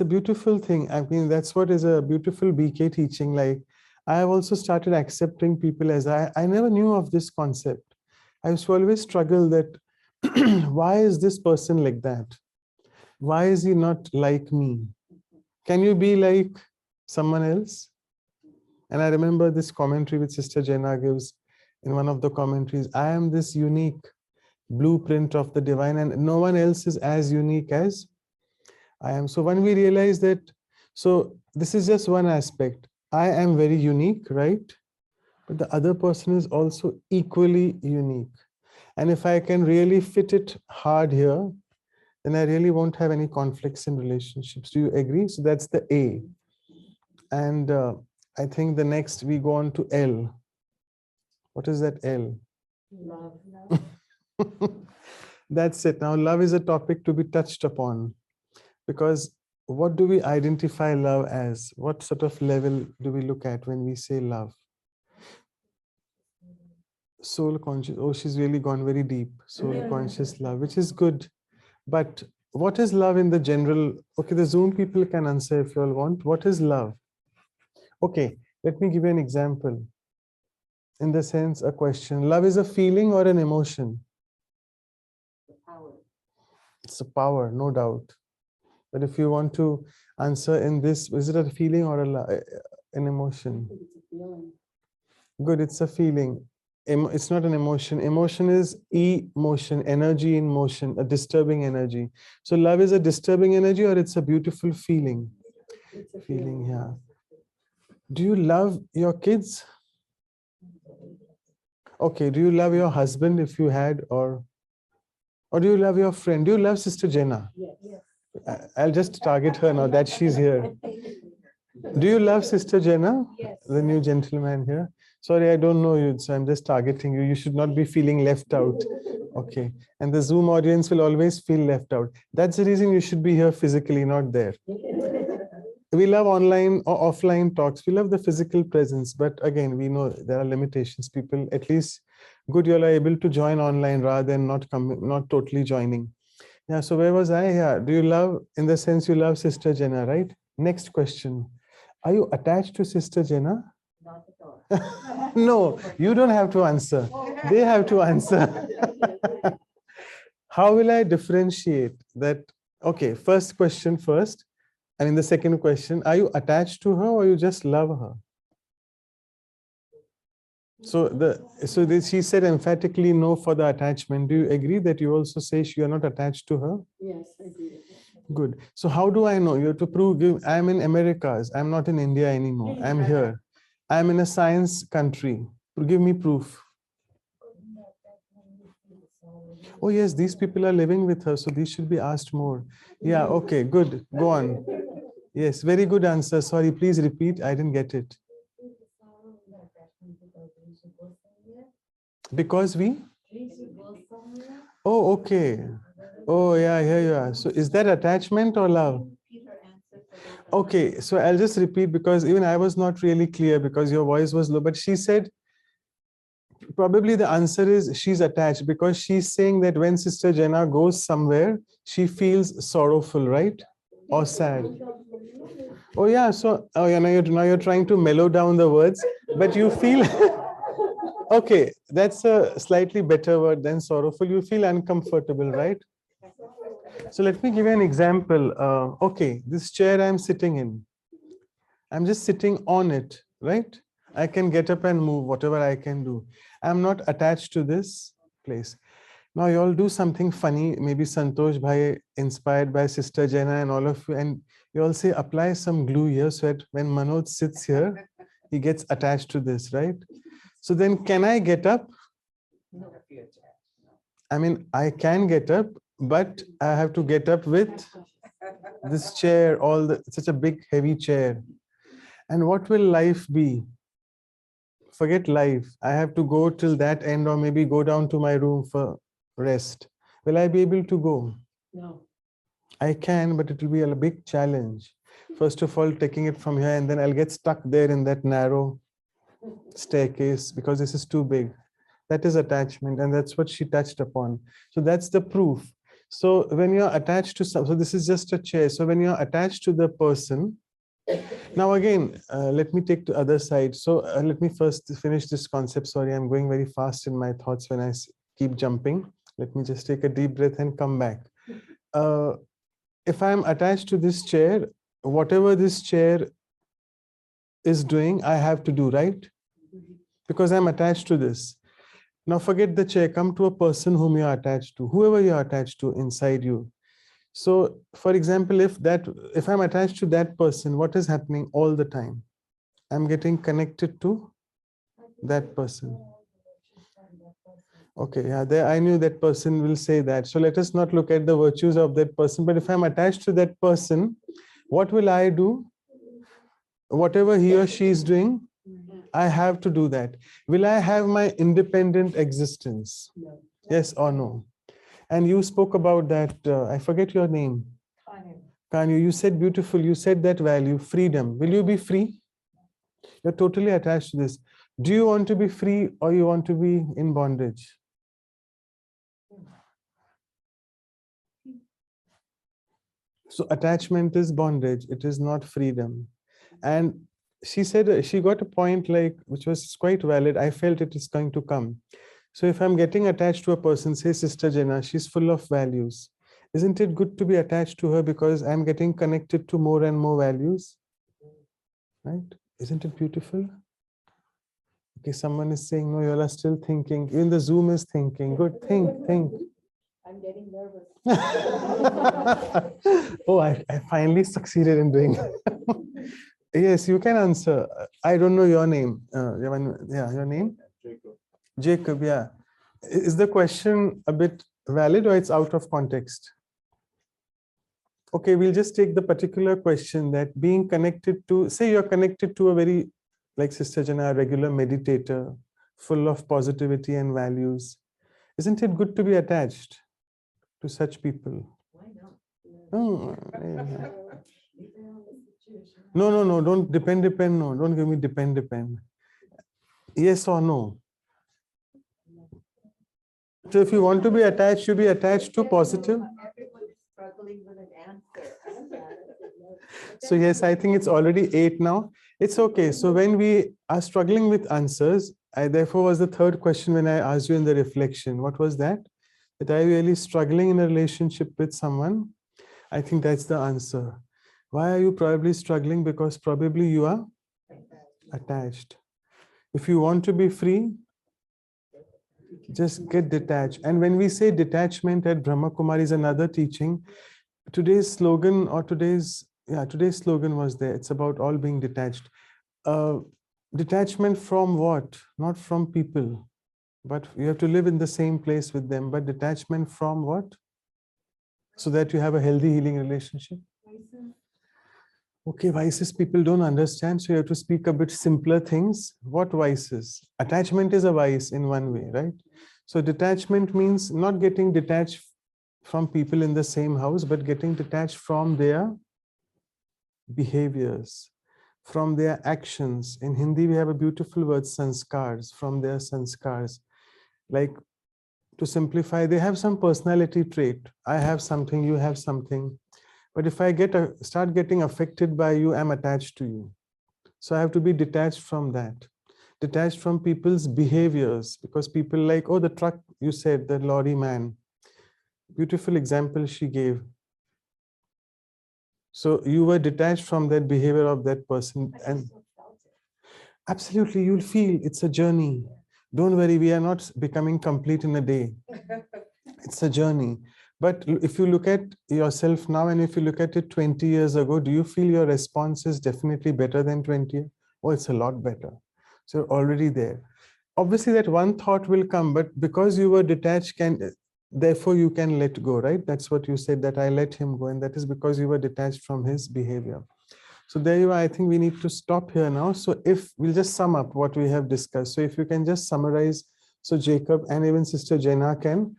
a beautiful thing. I mean, that's what is a beautiful BK teaching. Like, I have also started accepting people as I never knew of this concept. I used to always struggle that why is this person like that? Why is he not like me? Can you be like someone else? And I remember this commentary which Sister Jena gives in one of the commentaries. I am this unique blueprint of the divine, and no one else is as unique as I am. So when we realize that, so this is just one aspect. I am very unique, right? But the other person is also equally unique. And if I can really fit it hard here, then I really won't have any conflicts in relationships. Do you agree? So that's the A. And I think the next we go on to L. What is that L? Love. That's it. Now, love is a topic to be touched upon, because what do we identify love as? What sort of level do we look at when we say love? Soul conscious. Oh, she's really gone very deep. Soul conscious love, which is good. But what is love in the general? Okay, the Zoom people can answer if you all want. What is love? Okay, let me give you an example. In the sense, a question. Love is a feeling or an emotion? Power. It's a power, no doubt. But if you want to answer in this, is it a feeling or an emotion? It's a feeling. Good, it's a feeling. It's not an emotion. Emotion is emotion, energy in motion, a disturbing energy. So love is a disturbing energy, or it's a beautiful feeling? It's a Feeling, yeah. Do you love your kids? Okay, do you love your husband if you had, or do you love your friend? Do you love Sister Jena? Yes. I'll just target her now that she's here. Do you love Sister Jena? Yes. The new gentleman here. Sorry, I don't know you, so I'm just targeting you. You should not be feeling left out. Okay. And the Zoom audience will always feel left out. That's the reason you should be here physically, not there. We love online or offline talks. We love the physical presence. But again, we know there are limitations. People, at least good, you all are able to join online rather than not totally joining. Yeah, so where was I? Yeah, do you love, in the sense you love Sister Jena, right? Next question. Are you attached to Sister Jena? Not at all. No, you don't have to answer. They have to answer. How will I differentiate that? Okay, first question first. And in the second question, are you attached to her or you just love her? So she said emphatically no for the attachment. Do you agree that you also say you are not attached to her? Yes, I do. Good. So how do I know? You have to prove. I'm in Americas. I'm not in India anymore. I'm here. I'm in a science country. Give me proof. Oh yes, these people are living with her, so these should be asked more. Yeah, okay, good. Go on. Yes, very good answer. Sorry, please repeat. I didn't get it. Because we? Oh, okay. Oh, yeah, here you are. So is that attachment or love? Okay, so I'll just repeat, because even I was not really clear because your voice was low, but she said probably the answer is she's attached, because she's saying that when Sister Jena goes somewhere, she feels sorrowful, right? Or sad. Oh yeah, so oh yeah, now you're trying to mellow down the words, but you feel okay, that's a slightly better word than sorrowful. You feel uncomfortable, right? So let me give you an example. Okay, this chair I'm sitting in, I'm just sitting on it, right? I can get up and move, whatever I can do. I'm not attached to this place. Now you all do something funny, maybe Santosh Bhai inspired by Sister Jena and all of you, and you all say apply some glue here so that when Manoj sits here, he gets attached to this, right? So then can I get up? No. I mean, I can get up, but I have to get up with this chair, such a big heavy chair. And what will life be? Forget life. I have to go till that end, or maybe go down to my room for rest. Will I be able to go? No. I can, but it will be a big challenge. First of all, taking it from here, and then I'll get stuck there in that narrow staircase because this is too big. That is attachment, and that's what she touched upon. So that's the proof. So when you're attached to some, so this is just a chair. So when you're attached to the person, now again, let me take the other side. So let me first finish this concept. Sorry, I'm going very fast in my thoughts when I keep jumping. Let me just take a deep breath and come back. If I'm attached to this chair, whatever this chair is doing, I have to do, right? Because I'm attached to this. Now forget the chair, come to a person whom you are attached to, whoever you are attached to inside you. So for example, if I'm attached to that person, what is happening all the time? I'm getting connected to that person. Okay, yeah, there I knew that person will say that. So let us not look at the virtues of that person, but if I'm attached to that person, what will I do? Whatever he or she is doing, I have to do that. Will I have my independent existence? No. Yes or no? And you spoke about that, I forget your name. Kanyu, you said beautiful, you said that value, freedom. Will you be free? You're totally attached to this. Do you want to be free or you want to be in bondage? So attachment is bondage, it is not freedom. And she said, she got a point like, which was quite valid. I felt it is going to come. So if I'm getting attached to a person, say Sister Jenna, she's full of values. Isn't it good to be attached to her because I'm getting connected to more and more values? Right? Isn't it beautiful? Okay, someone is saying, no, you all are still thinking. Even the Zoom is thinking. Good, think. I'm getting nervous. Oh, I finally succeeded in doing it. Yes, you can answer. I don't know your name. Yeah, your name? Jacob. Jacob, yeah. Is the question a bit valid or it's out of context? Okay, we'll just take the particular question that being connected to, say you're connected to a very, like Sister Jana, a regular meditator, full of positivity and values. Isn't it good to be attached to such people? Why not? Oh, yeah. No, don't depend, no, don't give me depend. Yes or no? So if you want to be attached, you be attached to positive. Everyone is struggling with an answer. So yes, I think it's already 8 now. It's okay. So when we are struggling with answers, I therefore was the third question when I asked you in the reflection. What was that? That are you really struggling in a relationship with someone? I think that's the answer. Why are you probably struggling? Because probably you are attached. If you want to be free, just get detached. And when we say detachment at Brahma Kumari is another teaching, today's slogan or today's slogan was there. It's about all being detached. Detachment from what? Not from people, but you have to live in the same place with them. But detachment from what? So that you have a healthy healing relationship. Okay, vices people don't understand, so you have to speak a bit simpler things. What vices? Attachment is a vice in one way, right? So detachment means not getting detached from people in the same house, but getting detached from their behaviors, from their actions. In Hindi, we have a beautiful word, sanskars, from their sanskars. Like, to simplify, they have some personality trait. I have something, you have something. But if I start getting affected by you, I'm attached to you. So I have to be detached from that. Detached from people's behaviors, because people like, oh, the truck, you said, the lorry man. Beautiful example she gave. So you were detached from that behavior of that person. And absolutely, you'll feel it's a journey. Don't worry, we are not becoming complete in a day. It's a journey. But if you look at yourself now and if you look at it 20 years ago, do you feel your response is definitely better than 20? Oh, it's a lot better. So you're already there. Obviously, that one thought will come, but because you were detached, therefore you can let go, right? That's what you said, that I let him go. And that is because you were detached from his behavior. So there you are. I think we need to stop here now. So if we'll just sum up what we have discussed. So if you can just summarize, so Jacob and even Sister Jenna can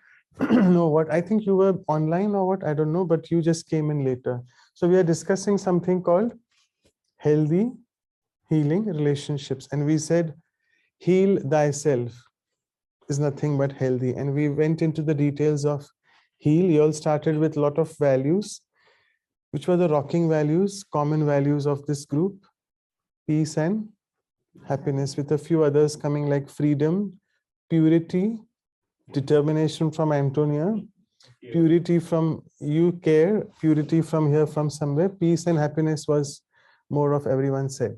know what, I think you were online or what, I don't know, but you just came in later. So we are discussing something called healthy healing relationships. And we said Heal thyself is nothing but healthy. And we went into the details of heal. You all started with a lot of values, which were the rocking values, common values of this group: peace and happiness, with a few others coming like freedom, purity, determination from Antonia, purity from you care, purity from here, from somewhere. Peace and happiness was more of everyone said.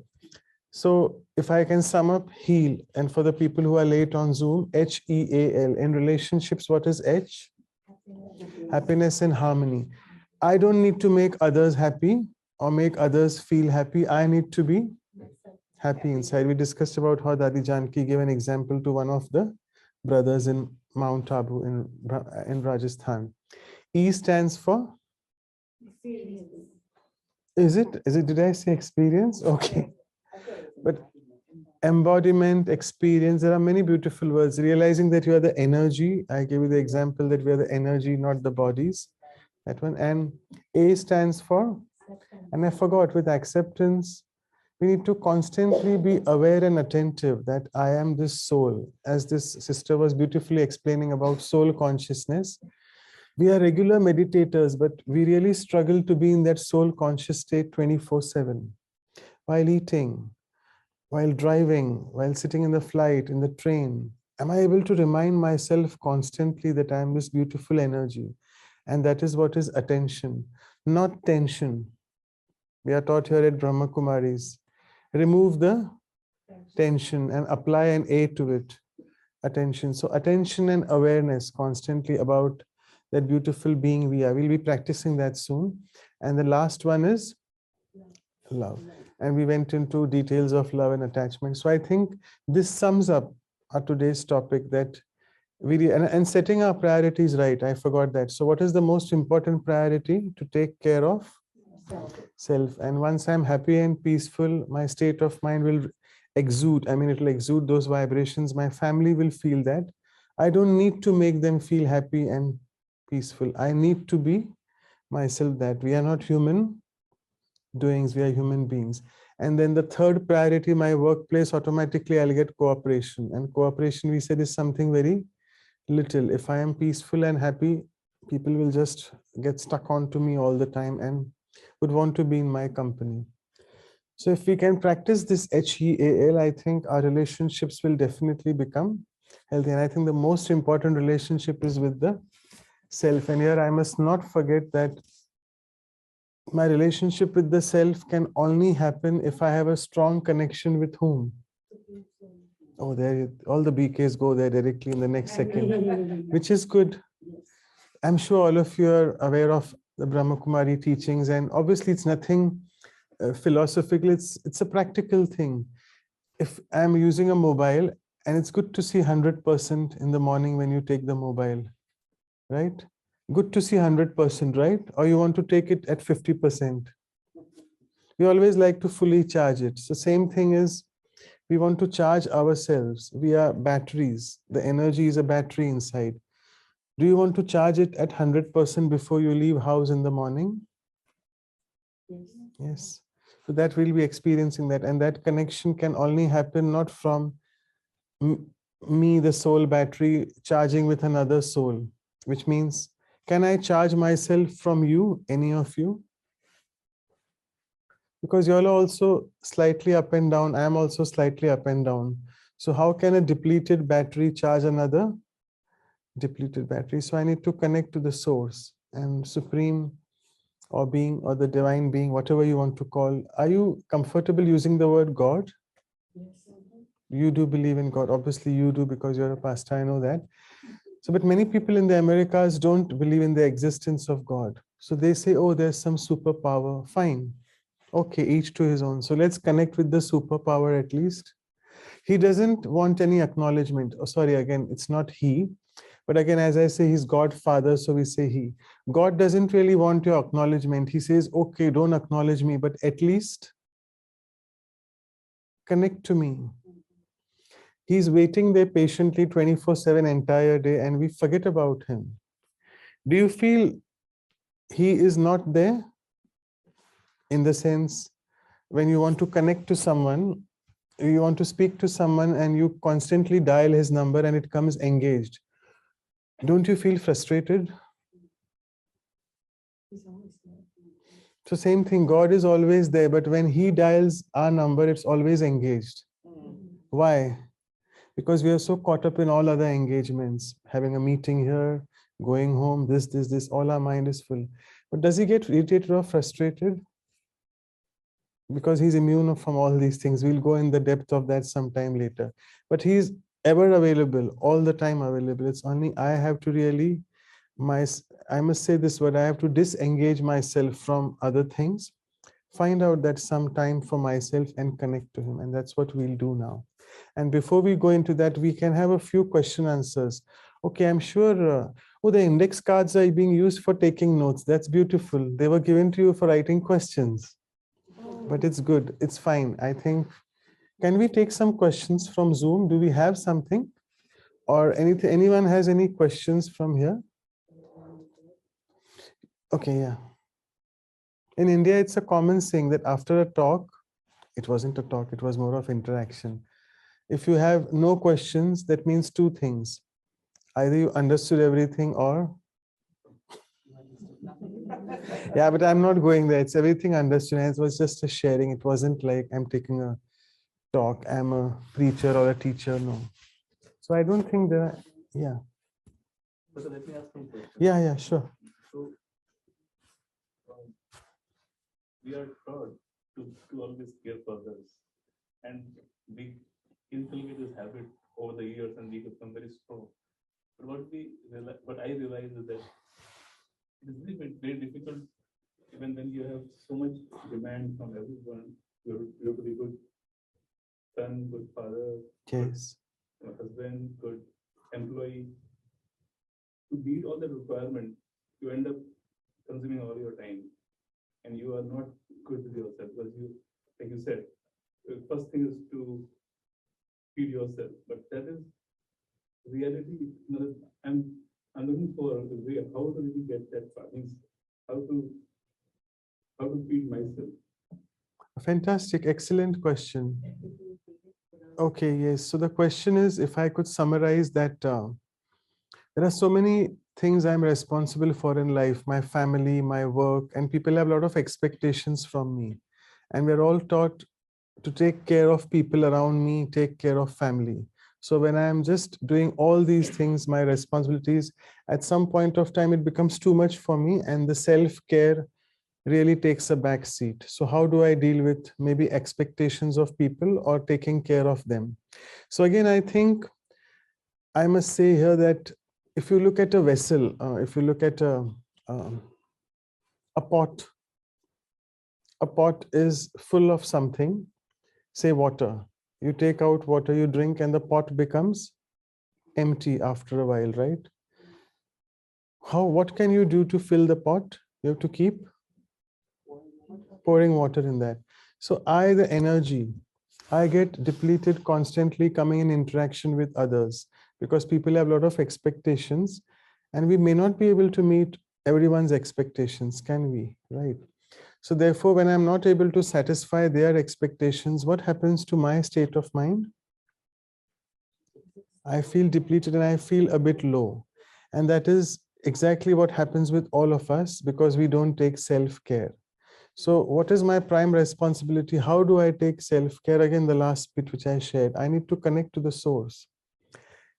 So if I can sum up heal, and for the people who are late on Zoom, HEAL. In relationships, what is H? Happiness and harmony. I don't need to make others happy or make others feel happy. I need to be happy inside. We discussed about how Dadi Janki gave an example to one of the brothers in Mount Abu in Rajasthan. E stands for? Is it? Did I say experience? Okay. But embodiment, experience, there are many beautiful words. Realizing that you are the energy. I gave you the example that we are the energy, not the bodies. That one. And A stands for? And I forgot, with acceptance. We need to constantly be aware and attentive that I am this soul. As this sister was beautifully explaining about soul consciousness, we are regular meditators, but we really struggle to be in that soul conscious state 24/7. While eating, while driving, while sitting in the flight, in the train, am I able to remind myself constantly that I am this beautiful energy? And that is what is attention, not tension. We are taught here at Brahma Kumaris. Remove the tension and apply an A to it. Attention. So attention and awareness constantly about that beautiful being we are. We'll be practicing that soon. And the last one is love. And we went into details of love and attachment. So I think this sums up our today's topic, that and setting our priorities right. I forgot that. So what is the most important priority? To take care of self. And once I'm happy and peaceful, my state of mind will exude. I mean, it will exude those vibrations. My family will feel that. I don't need to make them feel happy and peaceful. I need to be myself, that we are not human doings, we are human beings. And then the third priority, my workplace, automatically I'll get cooperation. And cooperation, we said, is something very little. If I am peaceful and happy, people will just get stuck onto me all the time and would want to be in my company. So if we can practice this HEAL, I think our relationships will definitely become healthy. And I think the most important relationship is with the self. And here I must not forget that my relationship with the self can only happen if I have a strong connection with whom? Oh, there, all the BKs go there directly in the next second, which is good. I'm sure all of you are aware of the Brahma Kumari teachings, and obviously it's nothing philosophical, it's a practical thing. If I'm using a mobile, and it's good to see 100% in the morning when you take the mobile, right? Good to see 100%, right? Or you want to take it at 50%. We always like to fully charge it. So same thing is, we want to charge ourselves. We are batteries. The energy is a battery inside. Do you want to charge it at 100% before you leave house in the morning? Yes. So that we'll be experiencing that. And that connection can only happen not from me, the soul battery, charging with another soul, which means, can I charge myself from you, any of you? Because you're also slightly up and down. I'm also slightly up and down. So how can a depleted battery charge another depleted battery? So I need to connect to the source and supreme or being, or the divine being, whatever you want to call. Are you comfortable using the word God? Yes. You do believe in God. Obviously you do, because you're a pastor, I know that. So, but many people in the Americas don't believe in the existence of God. So they say, oh, there's some superpower. Fine. Okay, each to his own. So let's connect with the superpower at least. He doesn't want any acknowledgement. Oh, sorry, again, it's not he. But again, as I say, he's Godfather, so we say he. God doesn't really want your acknowledgement. He says, okay, don't acknowledge me, but at least connect to me. He's waiting there patiently 24/7 entire day, and we forget about him. Do you feel he is not there? In the sense, when you want to connect to someone, you want to speak to someone and you constantly dial his number and it comes engaged. Don't you feel frustrated? He's always there. So same thing, God is always there, but when he dials our number, it's always engaged. Why? Because we are so caught up in all other engagements, having a meeting here, going home, this, all our mind is full. But does he get irritated or frustrated? Because he's immune from all these things. We'll go in the depth of that sometime later. But he's ever available, all the time available. It's only I have to really, I must say this word, I have to disengage myself from other things, find out that some time for myself and connect to him. And that's what we'll do now. And before we go into that, we can have a few question answers. Okay, I'm sure, oh, the index cards are being used for taking notes. That's beautiful. They were given to you for writing questions. But it's good. It's fine. I think, can we take some questions from Zoom? Do we have something? Or anything? Anyone has any questions from here? Okay, yeah. In India, it's a common saying that after a talk, it wasn't a talk, it was more of interaction. If you have no questions, that means two things. Either you understood everything or yeah, but I'm not going there. It's everything understood. And it was just a sharing. It wasn't like I'm taking a talk. I'm a preacher or a teacher. No. So I don't think there are, yeah. So let me ask some questions. Yeah, sure. So we are taught to always care for others. And we inculcate this habit over the years and we become very strong. But what I realize is that it is very difficult even when you have so much demand from everyone. You have to be good son, good father, Yes. good husband, good employee. To meet all the requirements, you end up consuming all your time, and you are not good with yourself because you, like you said, the first thing is to feed yourself. But that is reality. I'm looking for a way how to really get that far. Means how to feed myself. Fantastic. Excellent question. Okay, yes. So the question is, if I could summarize that, there are so many things I'm responsible for in life, my family, my work, and people have a lot of expectations from me. And we're all taught to take care of people around me, take care of family. So when I'm just doing all these things, my responsibilities, at some point of time, it becomes too much for me and the self-care really takes a back seat. So how do I deal with maybe expectations of people or taking care of them? So again, I think I must say here that if you look at a vessel, if you look at um, a pot is full of something, say water. You take out water, you drink, and the pot becomes empty after a while, right? What can you do to fill the pot? You have to keep pouring water in that. So the energy, I get depleted constantly coming in interaction with others because people have a lot of expectations and we may not be able to meet everyone's expectations, can we? Right. So therefore, when I'm not able to satisfy their expectations, what happens to my state of mind? I feel depleted and I feel a bit low. And that is exactly what happens with all of us because we don't take self-care. So what is my prime responsibility? How do I take self-care? Again, the last bit which I shared, I need to connect to the source.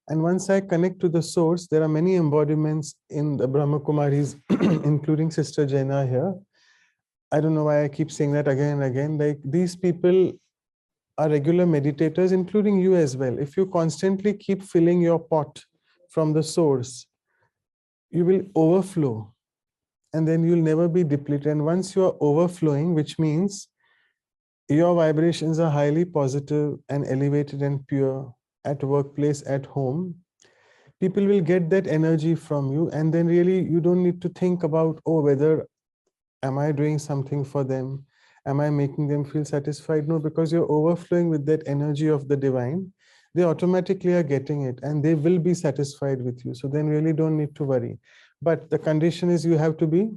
And once I connect to the source, there are many embodiments in the Brahma Kumaris, including Sister Jaina here. I don't know why I keep saying that again and again. Like these people are regular meditators, including you as well. If you constantly keep filling your pot from the source, you will overflow and then you'll never be depleted. And once you are overflowing, which means your vibrations are highly positive and elevated and pure at workplace, at home, people will get that energy from you. And then really you don't need to think about, oh, whether am I doing something for them? Am I making them feel satisfied? No, because you're overflowing with that energy of the divine. They automatically are getting it and they will be satisfied with you. So then really don't need to worry. But the condition is you have to be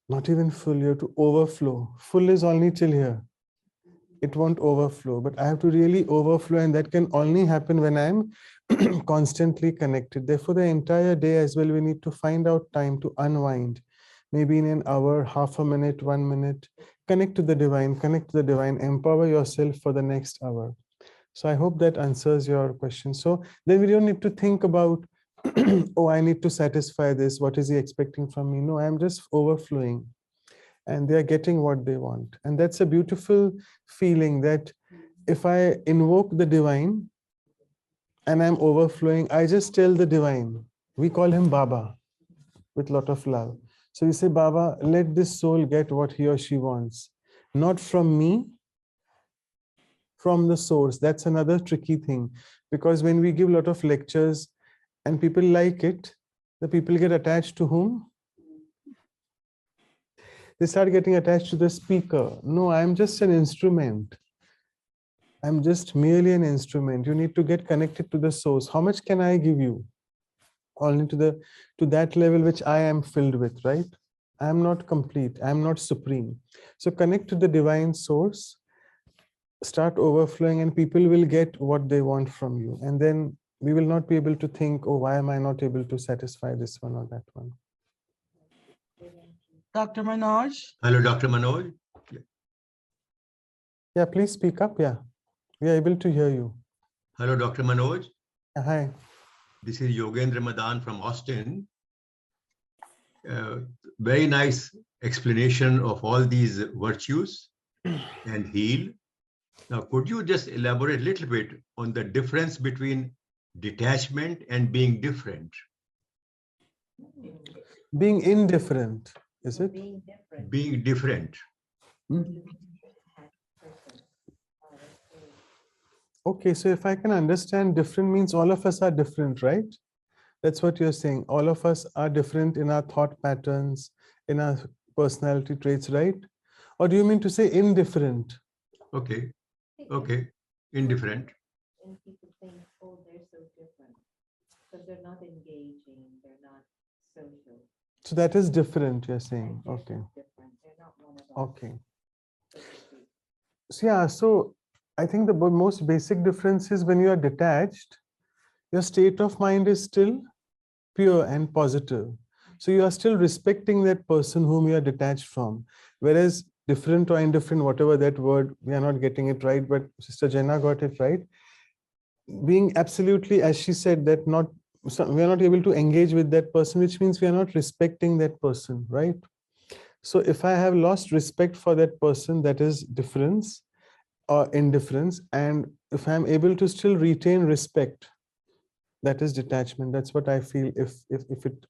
not even full, you have to overflow. Full is only till here. it won't overflow. But I have to really overflow, and that can only happen when I'm constantly connected. Therefore, the entire day as well, we need to find out time to unwind. Maybe in an hour, half a minute, 1 minute, connect to the divine, empower yourself for the next hour. So I hope that answers your question. So then we don't need to think about, oh, I need to satisfy this. What is he expecting from me? No, I'm just overflowing, and they're getting what they want. And that's a beautiful feeling, that if I invoke the divine and I'm overflowing, I just tell the divine. We call him Baba with a lot of love. So we say, Baba, let this soul get what he or she wants, not from me, from the source. That's another tricky thing, because when we give a lot of lectures and people like it, the people get attached to whom? They start getting attached to the speaker. No, I'm just an instrument. I'm just merely an instrument. You need to get connected to the source. How much can I give you? Only to that level which I am filled with, right? I'm not complete. I'm not supreme. So connect to the divine source, start overflowing, and people will get what they want from you. And then we will not be able to think, oh, why am I not able to satisfy this one or that one? Dr. Manoj? Hello, Dr. Manoj. Yeah, please speak up. Yeah, we are able to hear you. Hello, Dr. Manoj. Hi. This is Yogendra Madan from Austin. Very nice explanation of all these virtues and heal. Now, could you just elaborate a little bit on the difference between detachment and being different? Being indifferent, is it? Being different. Okay, so if I can understand, different means all of us are different, right? That's what you're saying. All of us are different in our thought patterns, in our personality traits, right? Or do you mean to say indifferent? Okay. Okay. Indifferent. And people think, oh, they're so different because they're not engaging, they're not social. So that is different, you're saying. They're Okay. just different. They're not one of us. Okay. so to speak. So yeah, so I think the most basic difference is when you are detached, your state of mind is still pure and positive. So you are still respecting that person whom you are detached from. Whereas different or indifferent, whatever that word, we are not getting it right, but Sister Jenna got it right. Being absolutely, as she said, that we are not able to engage with that person, which means we are not respecting that person, right? So if I have lost respect for that person, that is difference or indifference. And if I'm able to still retain respect, that is detachment. That's what I feel, if it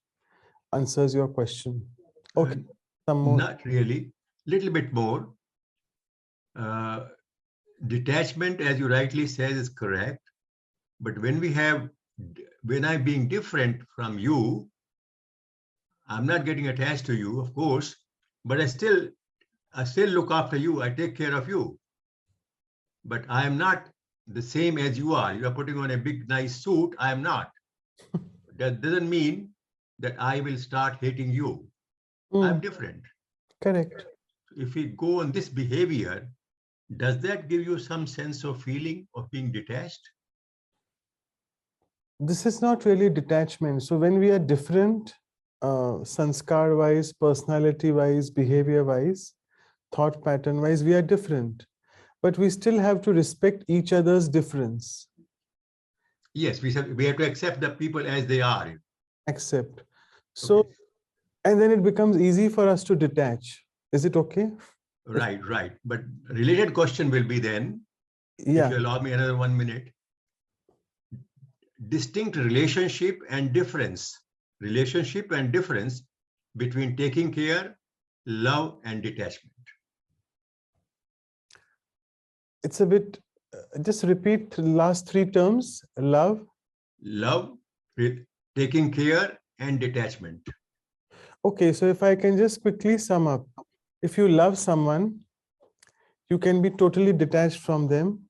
answers your question. Okay, some more. Not really. Little bit more. Detachment, as you rightly said, is correct. But when I'm being different from you, I'm not getting attached to you, of course, but I still look after you. I take care of you. But I am not the same as you are. You are putting on a big, nice suit. I am not. That doesn't mean that I will start hating you. I'm different. Correct. If we go on this behavior, does that give you some sense of feeling of being detached? This is not really detachment. So when we are different, sanskar wise, personality wise, behavior wise, thought pattern wise, we are different. But we still have to respect each other's difference. Yes, we have to accept the people as they are. Accept. So, Okay. and then it becomes easy for us to detach. Is it okay? Right. But related question will be then, Yeah. if you allow me another 1 minute, distinct relationship and difference between taking care, love, and detachment. It's a bit, just repeat the last three terms. Love, taking care, and detachment. Okay, so if I can just quickly sum up. If you love someone, you can be totally detached from them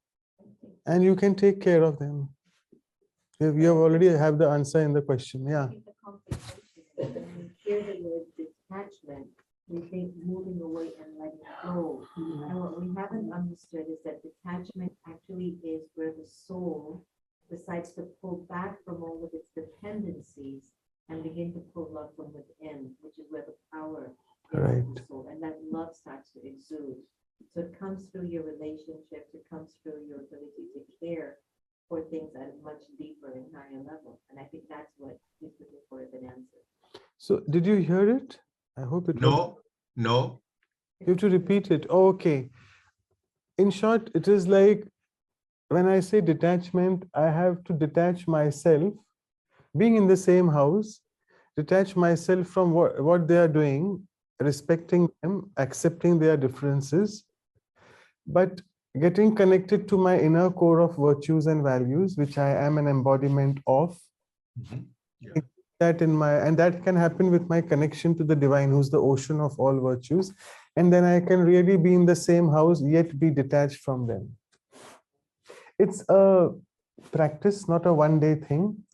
and you can take care of them. You have already have the answer in the question. Yeah. It's a complication. When we hear the word detachment, we think moving away and letting go. And what we have haven't understood is that detachment actually is where the soul decides to pull back from all of its dependencies and begin to pull love from within, which is where the power is Right. of the soul. And that love starts to exude. So it comes through your relationships, it comes through your ability to care for things at a much deeper and higher level. And I think that's what he's looking for as an answer. So did you hear it? I hope it was. No, no. You have to repeat it. Oh, okay. In short, it is like when I say detachment, I have to detach myself, being in the same house, detach myself from what they are doing, respecting them, accepting their differences, but getting connected to my inner core of virtues and values, which I am an embodiment of. Mhm. Yeah. That in my, and that can happen with my connection to the divine, who's the ocean of all virtues. And then I can really be in the same house, yet be detached from them. It's a practice, not a one-day thing.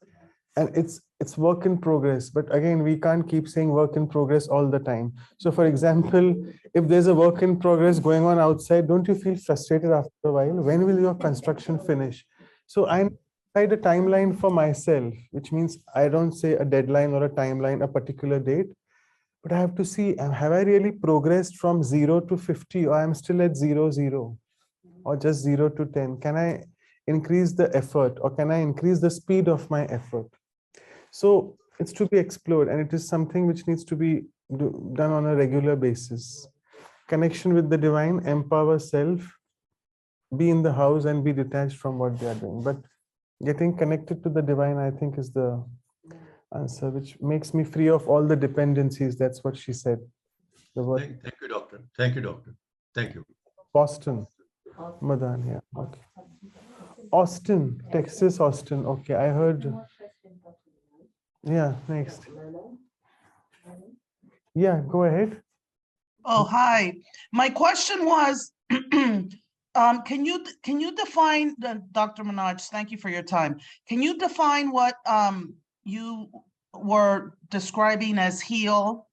And it's work in progress. But again, we can't keep saying work in progress all the time. So for example, if there's a work in progress going on outside, don't you feel frustrated after a while? When will your construction finish? So I decide a timeline for myself, which means I don't say a deadline or a timeline, a particular date, but I have to see, have I really progressed from 0 to 50, or I'm still at 0, 0, or just 0 to 10? Can I increase the effort, or can I increase the speed of my effort? So it's to be explored, and it is something which needs to be done on a regular basis. Connection with the divine, empower self, be in the house and be detached from what they are doing. But getting connected to the divine, I think, is the answer, which makes me free of all the dependencies. That's what she said. The word Thank you, doctor. Thank you, doctor. Thank you. Boston, Madan, yeah. Okay. Austin, Texas, Austin. Okay, I heard. Yeah, next. Yeah, go ahead. Oh, hi. My question was, can you define Dr. Manoj? Thank you for your time. Can you define what you were describing as heal?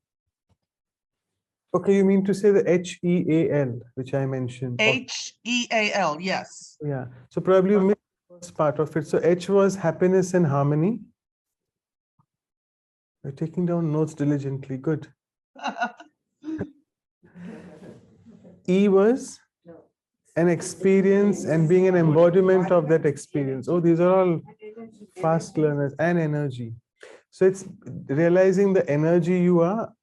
Okay, you mean to say the HEAL, which I mentioned? HEAL, yes. Yeah. So probably you missed the first part of it. So H was happiness and harmony. You're taking down notes diligently. Good. E was an experience and being an embodiment of that experience. Oh, these are all fast learners. And energy. So it's realizing the energy you are,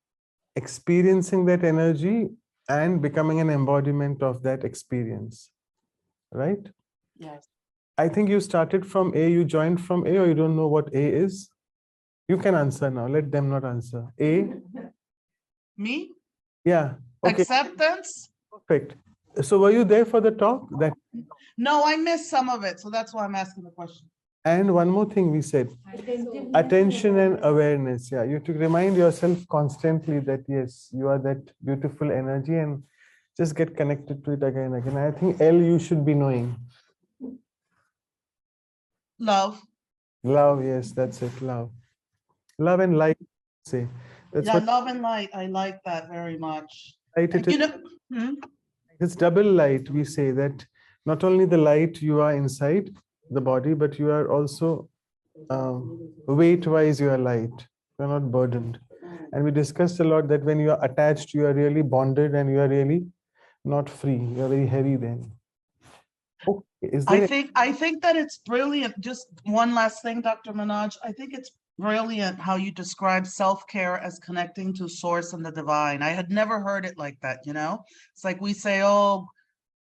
experiencing that energy, and becoming an embodiment of that experience. Right? Yes. I think you started from A, you joined from A, or you don't know what A is? You can answer now. Let them not answer. A? Me? Yeah. Okay. Acceptance? Perfect. So were you there for the talk? That. No, I missed some of it, so that's why I'm asking the question. And one more thing we said, attention and awareness. Yeah, you have to remind yourself constantly that yes, you are that beautiful energy, and just get connected to it again and again. I think L you should be knowing. Love. Love, yes, that's it. Love. Love and light, say. That's Yeah, what love and light. I like that very much. light it is. You know, hmm? It's double light. We say that not only the light you are inside the body, but you are also weight-wise, you are light. You are not burdened. And we discussed a lot that when you are attached, you are really bonded and you are really not free. You are very heavy then. Okay. Is there I think that it's brilliant. Just one last thing, Dr. Manoj. I think it's brilliant how you describe self-care as connecting to source and the divine. I had never heard it like that, you know? It's like we say, oh,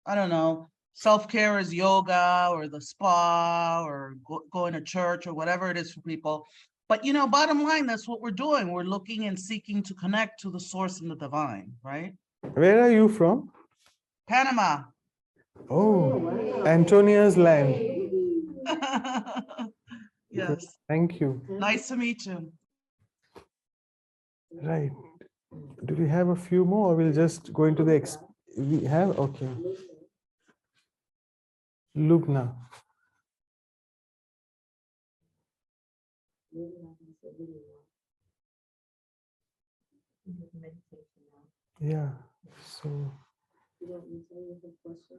I don't know, self-care is yoga or the spa or going to church or whatever it is for people. But, you know, bottom line, that's what we're doing. We're looking and seeking to connect to the source and the divine, right? Where are you from? Panama. Oh, Antonia's land. Good. Yes. Thank you. Nice to meet you. Right. Do we have a few more, or we'll just go into the we have? Okay. Lubna. Yeah. So What was the question?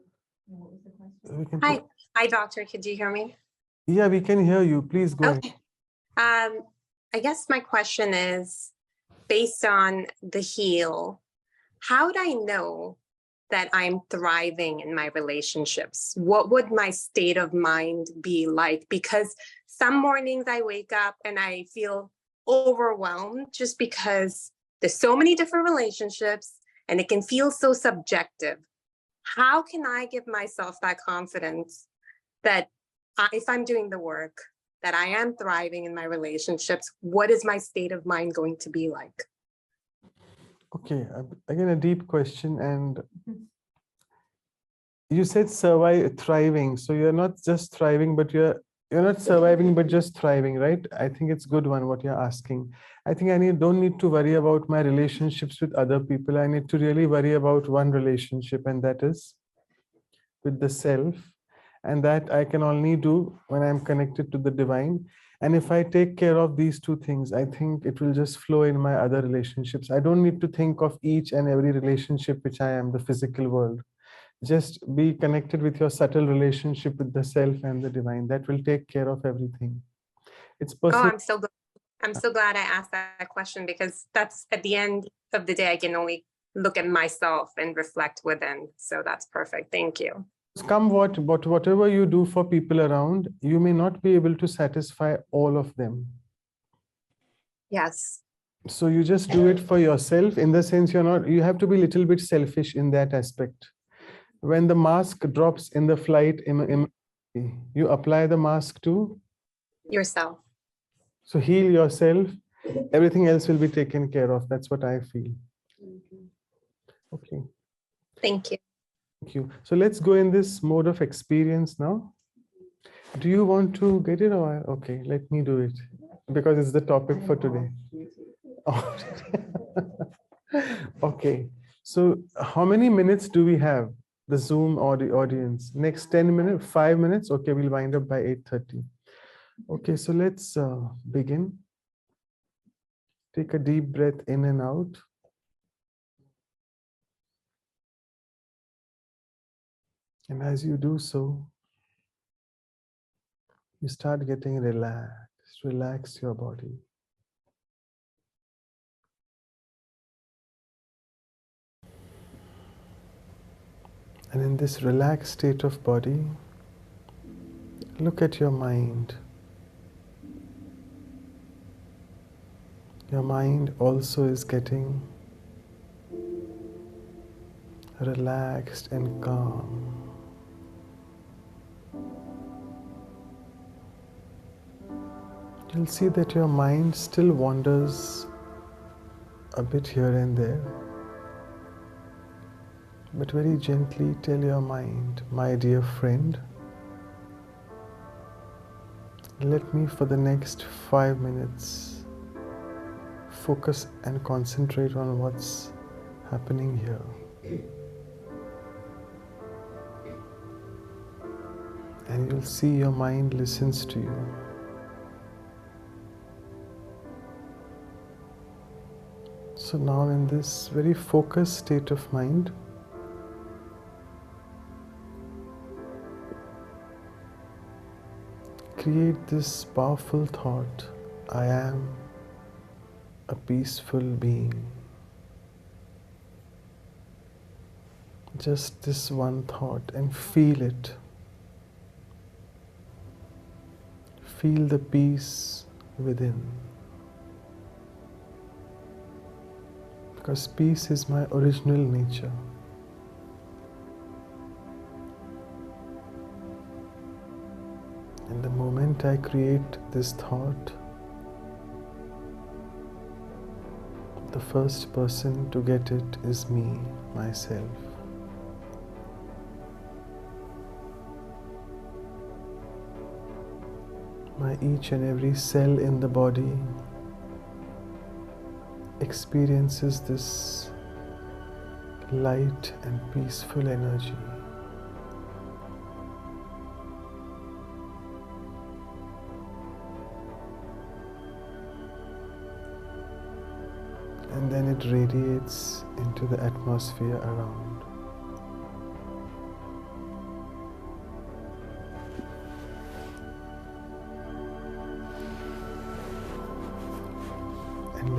We can Hi, hi, doctor. Could you hear me? Yeah, we can hear you. Please go ahead. Okay. I guess my question is based on the heal, how would I know that I'm thriving in my relationships? What would my state of mind be like? Because some mornings I wake up and I feel overwhelmed just because there's so many different relationships and it can feel so subjective. How can I give myself that confidence that if I'm doing the work, that I am thriving in my relationships? What is my state of mind going to be like? Okay, again, a deep question. And you said thriving. So you're not just thriving, but you're not surviving, but just thriving, right? I think it's good one, what you're asking. I think don't need to worry about my relationships with other people. I need to really worry about one relationship, and that is with the self. And that I can only do when I'm connected to the divine. And if I take care of these two things, I think it will just flow in my other relationships. I don't need to think of each and every relationship which I am, the physical world. Just be connected with your subtle relationship with the self and the divine. That will take care of everything. It's Oh, possible. I'm so glad I asked that question, because that's at the end of the day, I can only look at myself and reflect within. So that's perfect. Thank you. Come whatever you do for people around, you may not be able to satisfy all of them. Yes. So you just do it for yourself, in the sense you have to be a little bit selfish in that aspect. When the mask drops in the flight, you apply the mask to Yourself. so heal yourself. Everything else will be taken care of. That's what I feel. Okay. Thank you. Thank you. So let's go in this mode of experience now. Do you want to get it, or okay, let me do it, because it's the topic for today. Okay. So how many minutes do we have? The Zoom audience. Next 10 minutes, 5 minutes. Okay, we'll wind up by 8:30. Okay, so let's begin. Take a deep breath in and out. And as you do so, you start getting relaxed. Relax your body. And in this relaxed state of body, look at your mind. Your mind also is getting relaxed and calm. You'll see that your mind still wanders a bit here and there, but very gently tell your mind, my dear friend, let me for the next 5 minutes focus and concentrate on what's happening here. And you'll see your mind listens to you. So now in this very focused state of mind, create this powerful thought, I am a peaceful being. Just this one thought, and feel it. Feel the peace within. Because peace is my original nature. And the moment I create this thought, the first person to get it is me, myself. My each and every cell in the body experiences this light and peaceful energy. And then it radiates into the atmosphere around.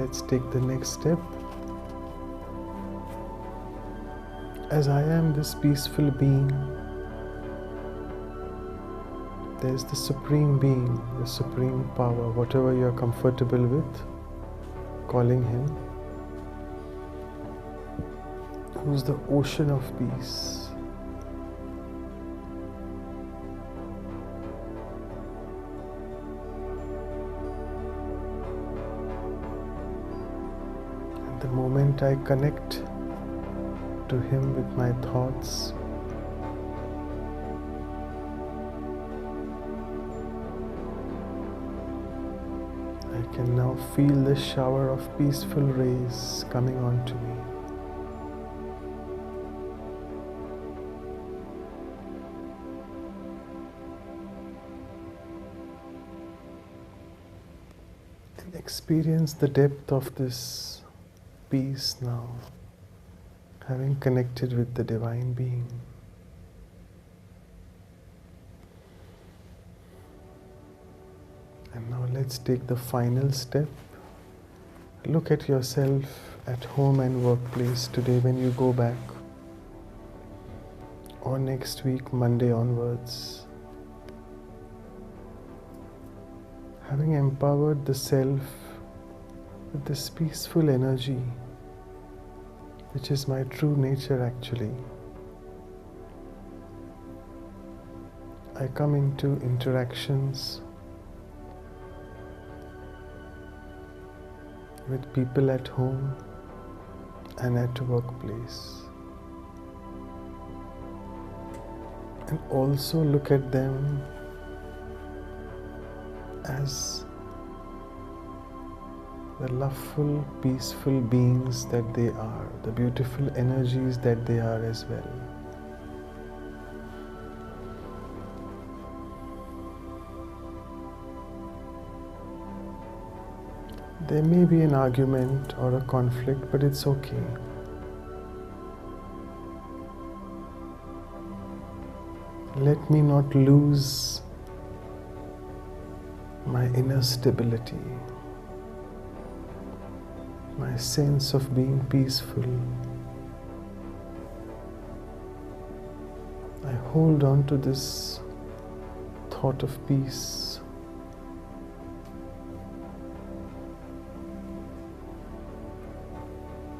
let's take the next step. As I am this peaceful being, there's the Supreme Being, the Supreme Power, whatever you're comfortable with, calling Him, who's the ocean of peace. And the moment I connect to Him with my thoughts, I can now feel the shower of peaceful rays coming onto me. And experience the depth of this peace now, having connected with the Divine Being. And now let's take the final step. Look at yourself at home and workplace today when you go back, or next week, Monday onwards. Having empowered the self with this peaceful energy, which is my true nature actually, I come into interactions with people at home and at workplace, and also look at them as the loveful, peaceful beings that they are, the beautiful energies that they are as well. There may be an argument or a conflict, but it's okay. Let me not lose my inner stability, my sense of being peaceful. I hold on to this thought of peace.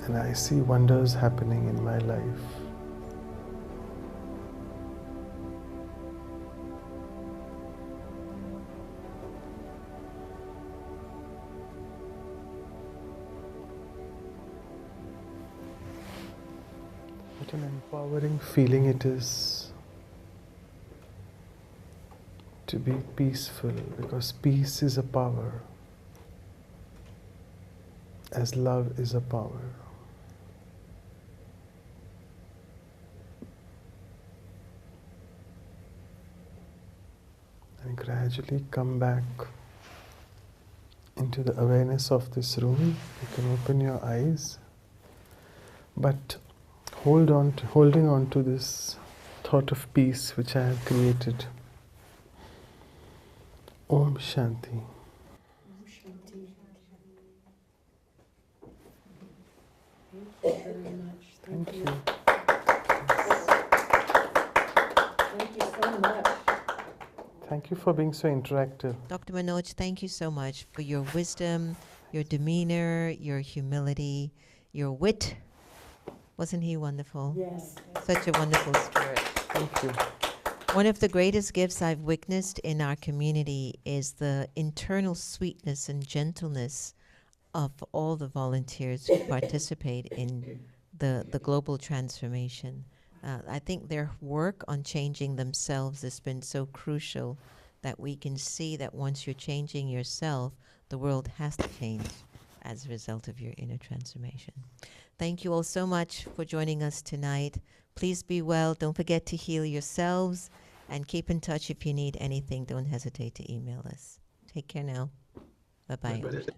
And I see wonders happening in my life. What an empowering feeling it is to be peaceful, because peace is a power, as love is a power. And gradually come back into the awareness of this room. You can open your eyes, but holding on to this thought of peace which I have created. Om Shanti. Thank you very much. Thank you. Thank you so much. Thank you for being so interactive. Dr. Manoj, thank you so much for your wisdom, your demeanor, your humility, your wit. Wasn't he wonderful? Yes. Such a wonderful spirit. Thank you. One of the greatest gifts I've witnessed in our community is the internal sweetness and gentleness of all the volunteers who participate in the global transformation. I think their work on changing themselves has been so crucial that we can see that once you're changing yourself, the world has to change as a result of your inner transformation. Thank you all so much for joining us tonight. Please be well. Don't forget to heal yourselves and keep in touch if you need anything. Don't hesitate to email us. Take care now. Bye-bye. But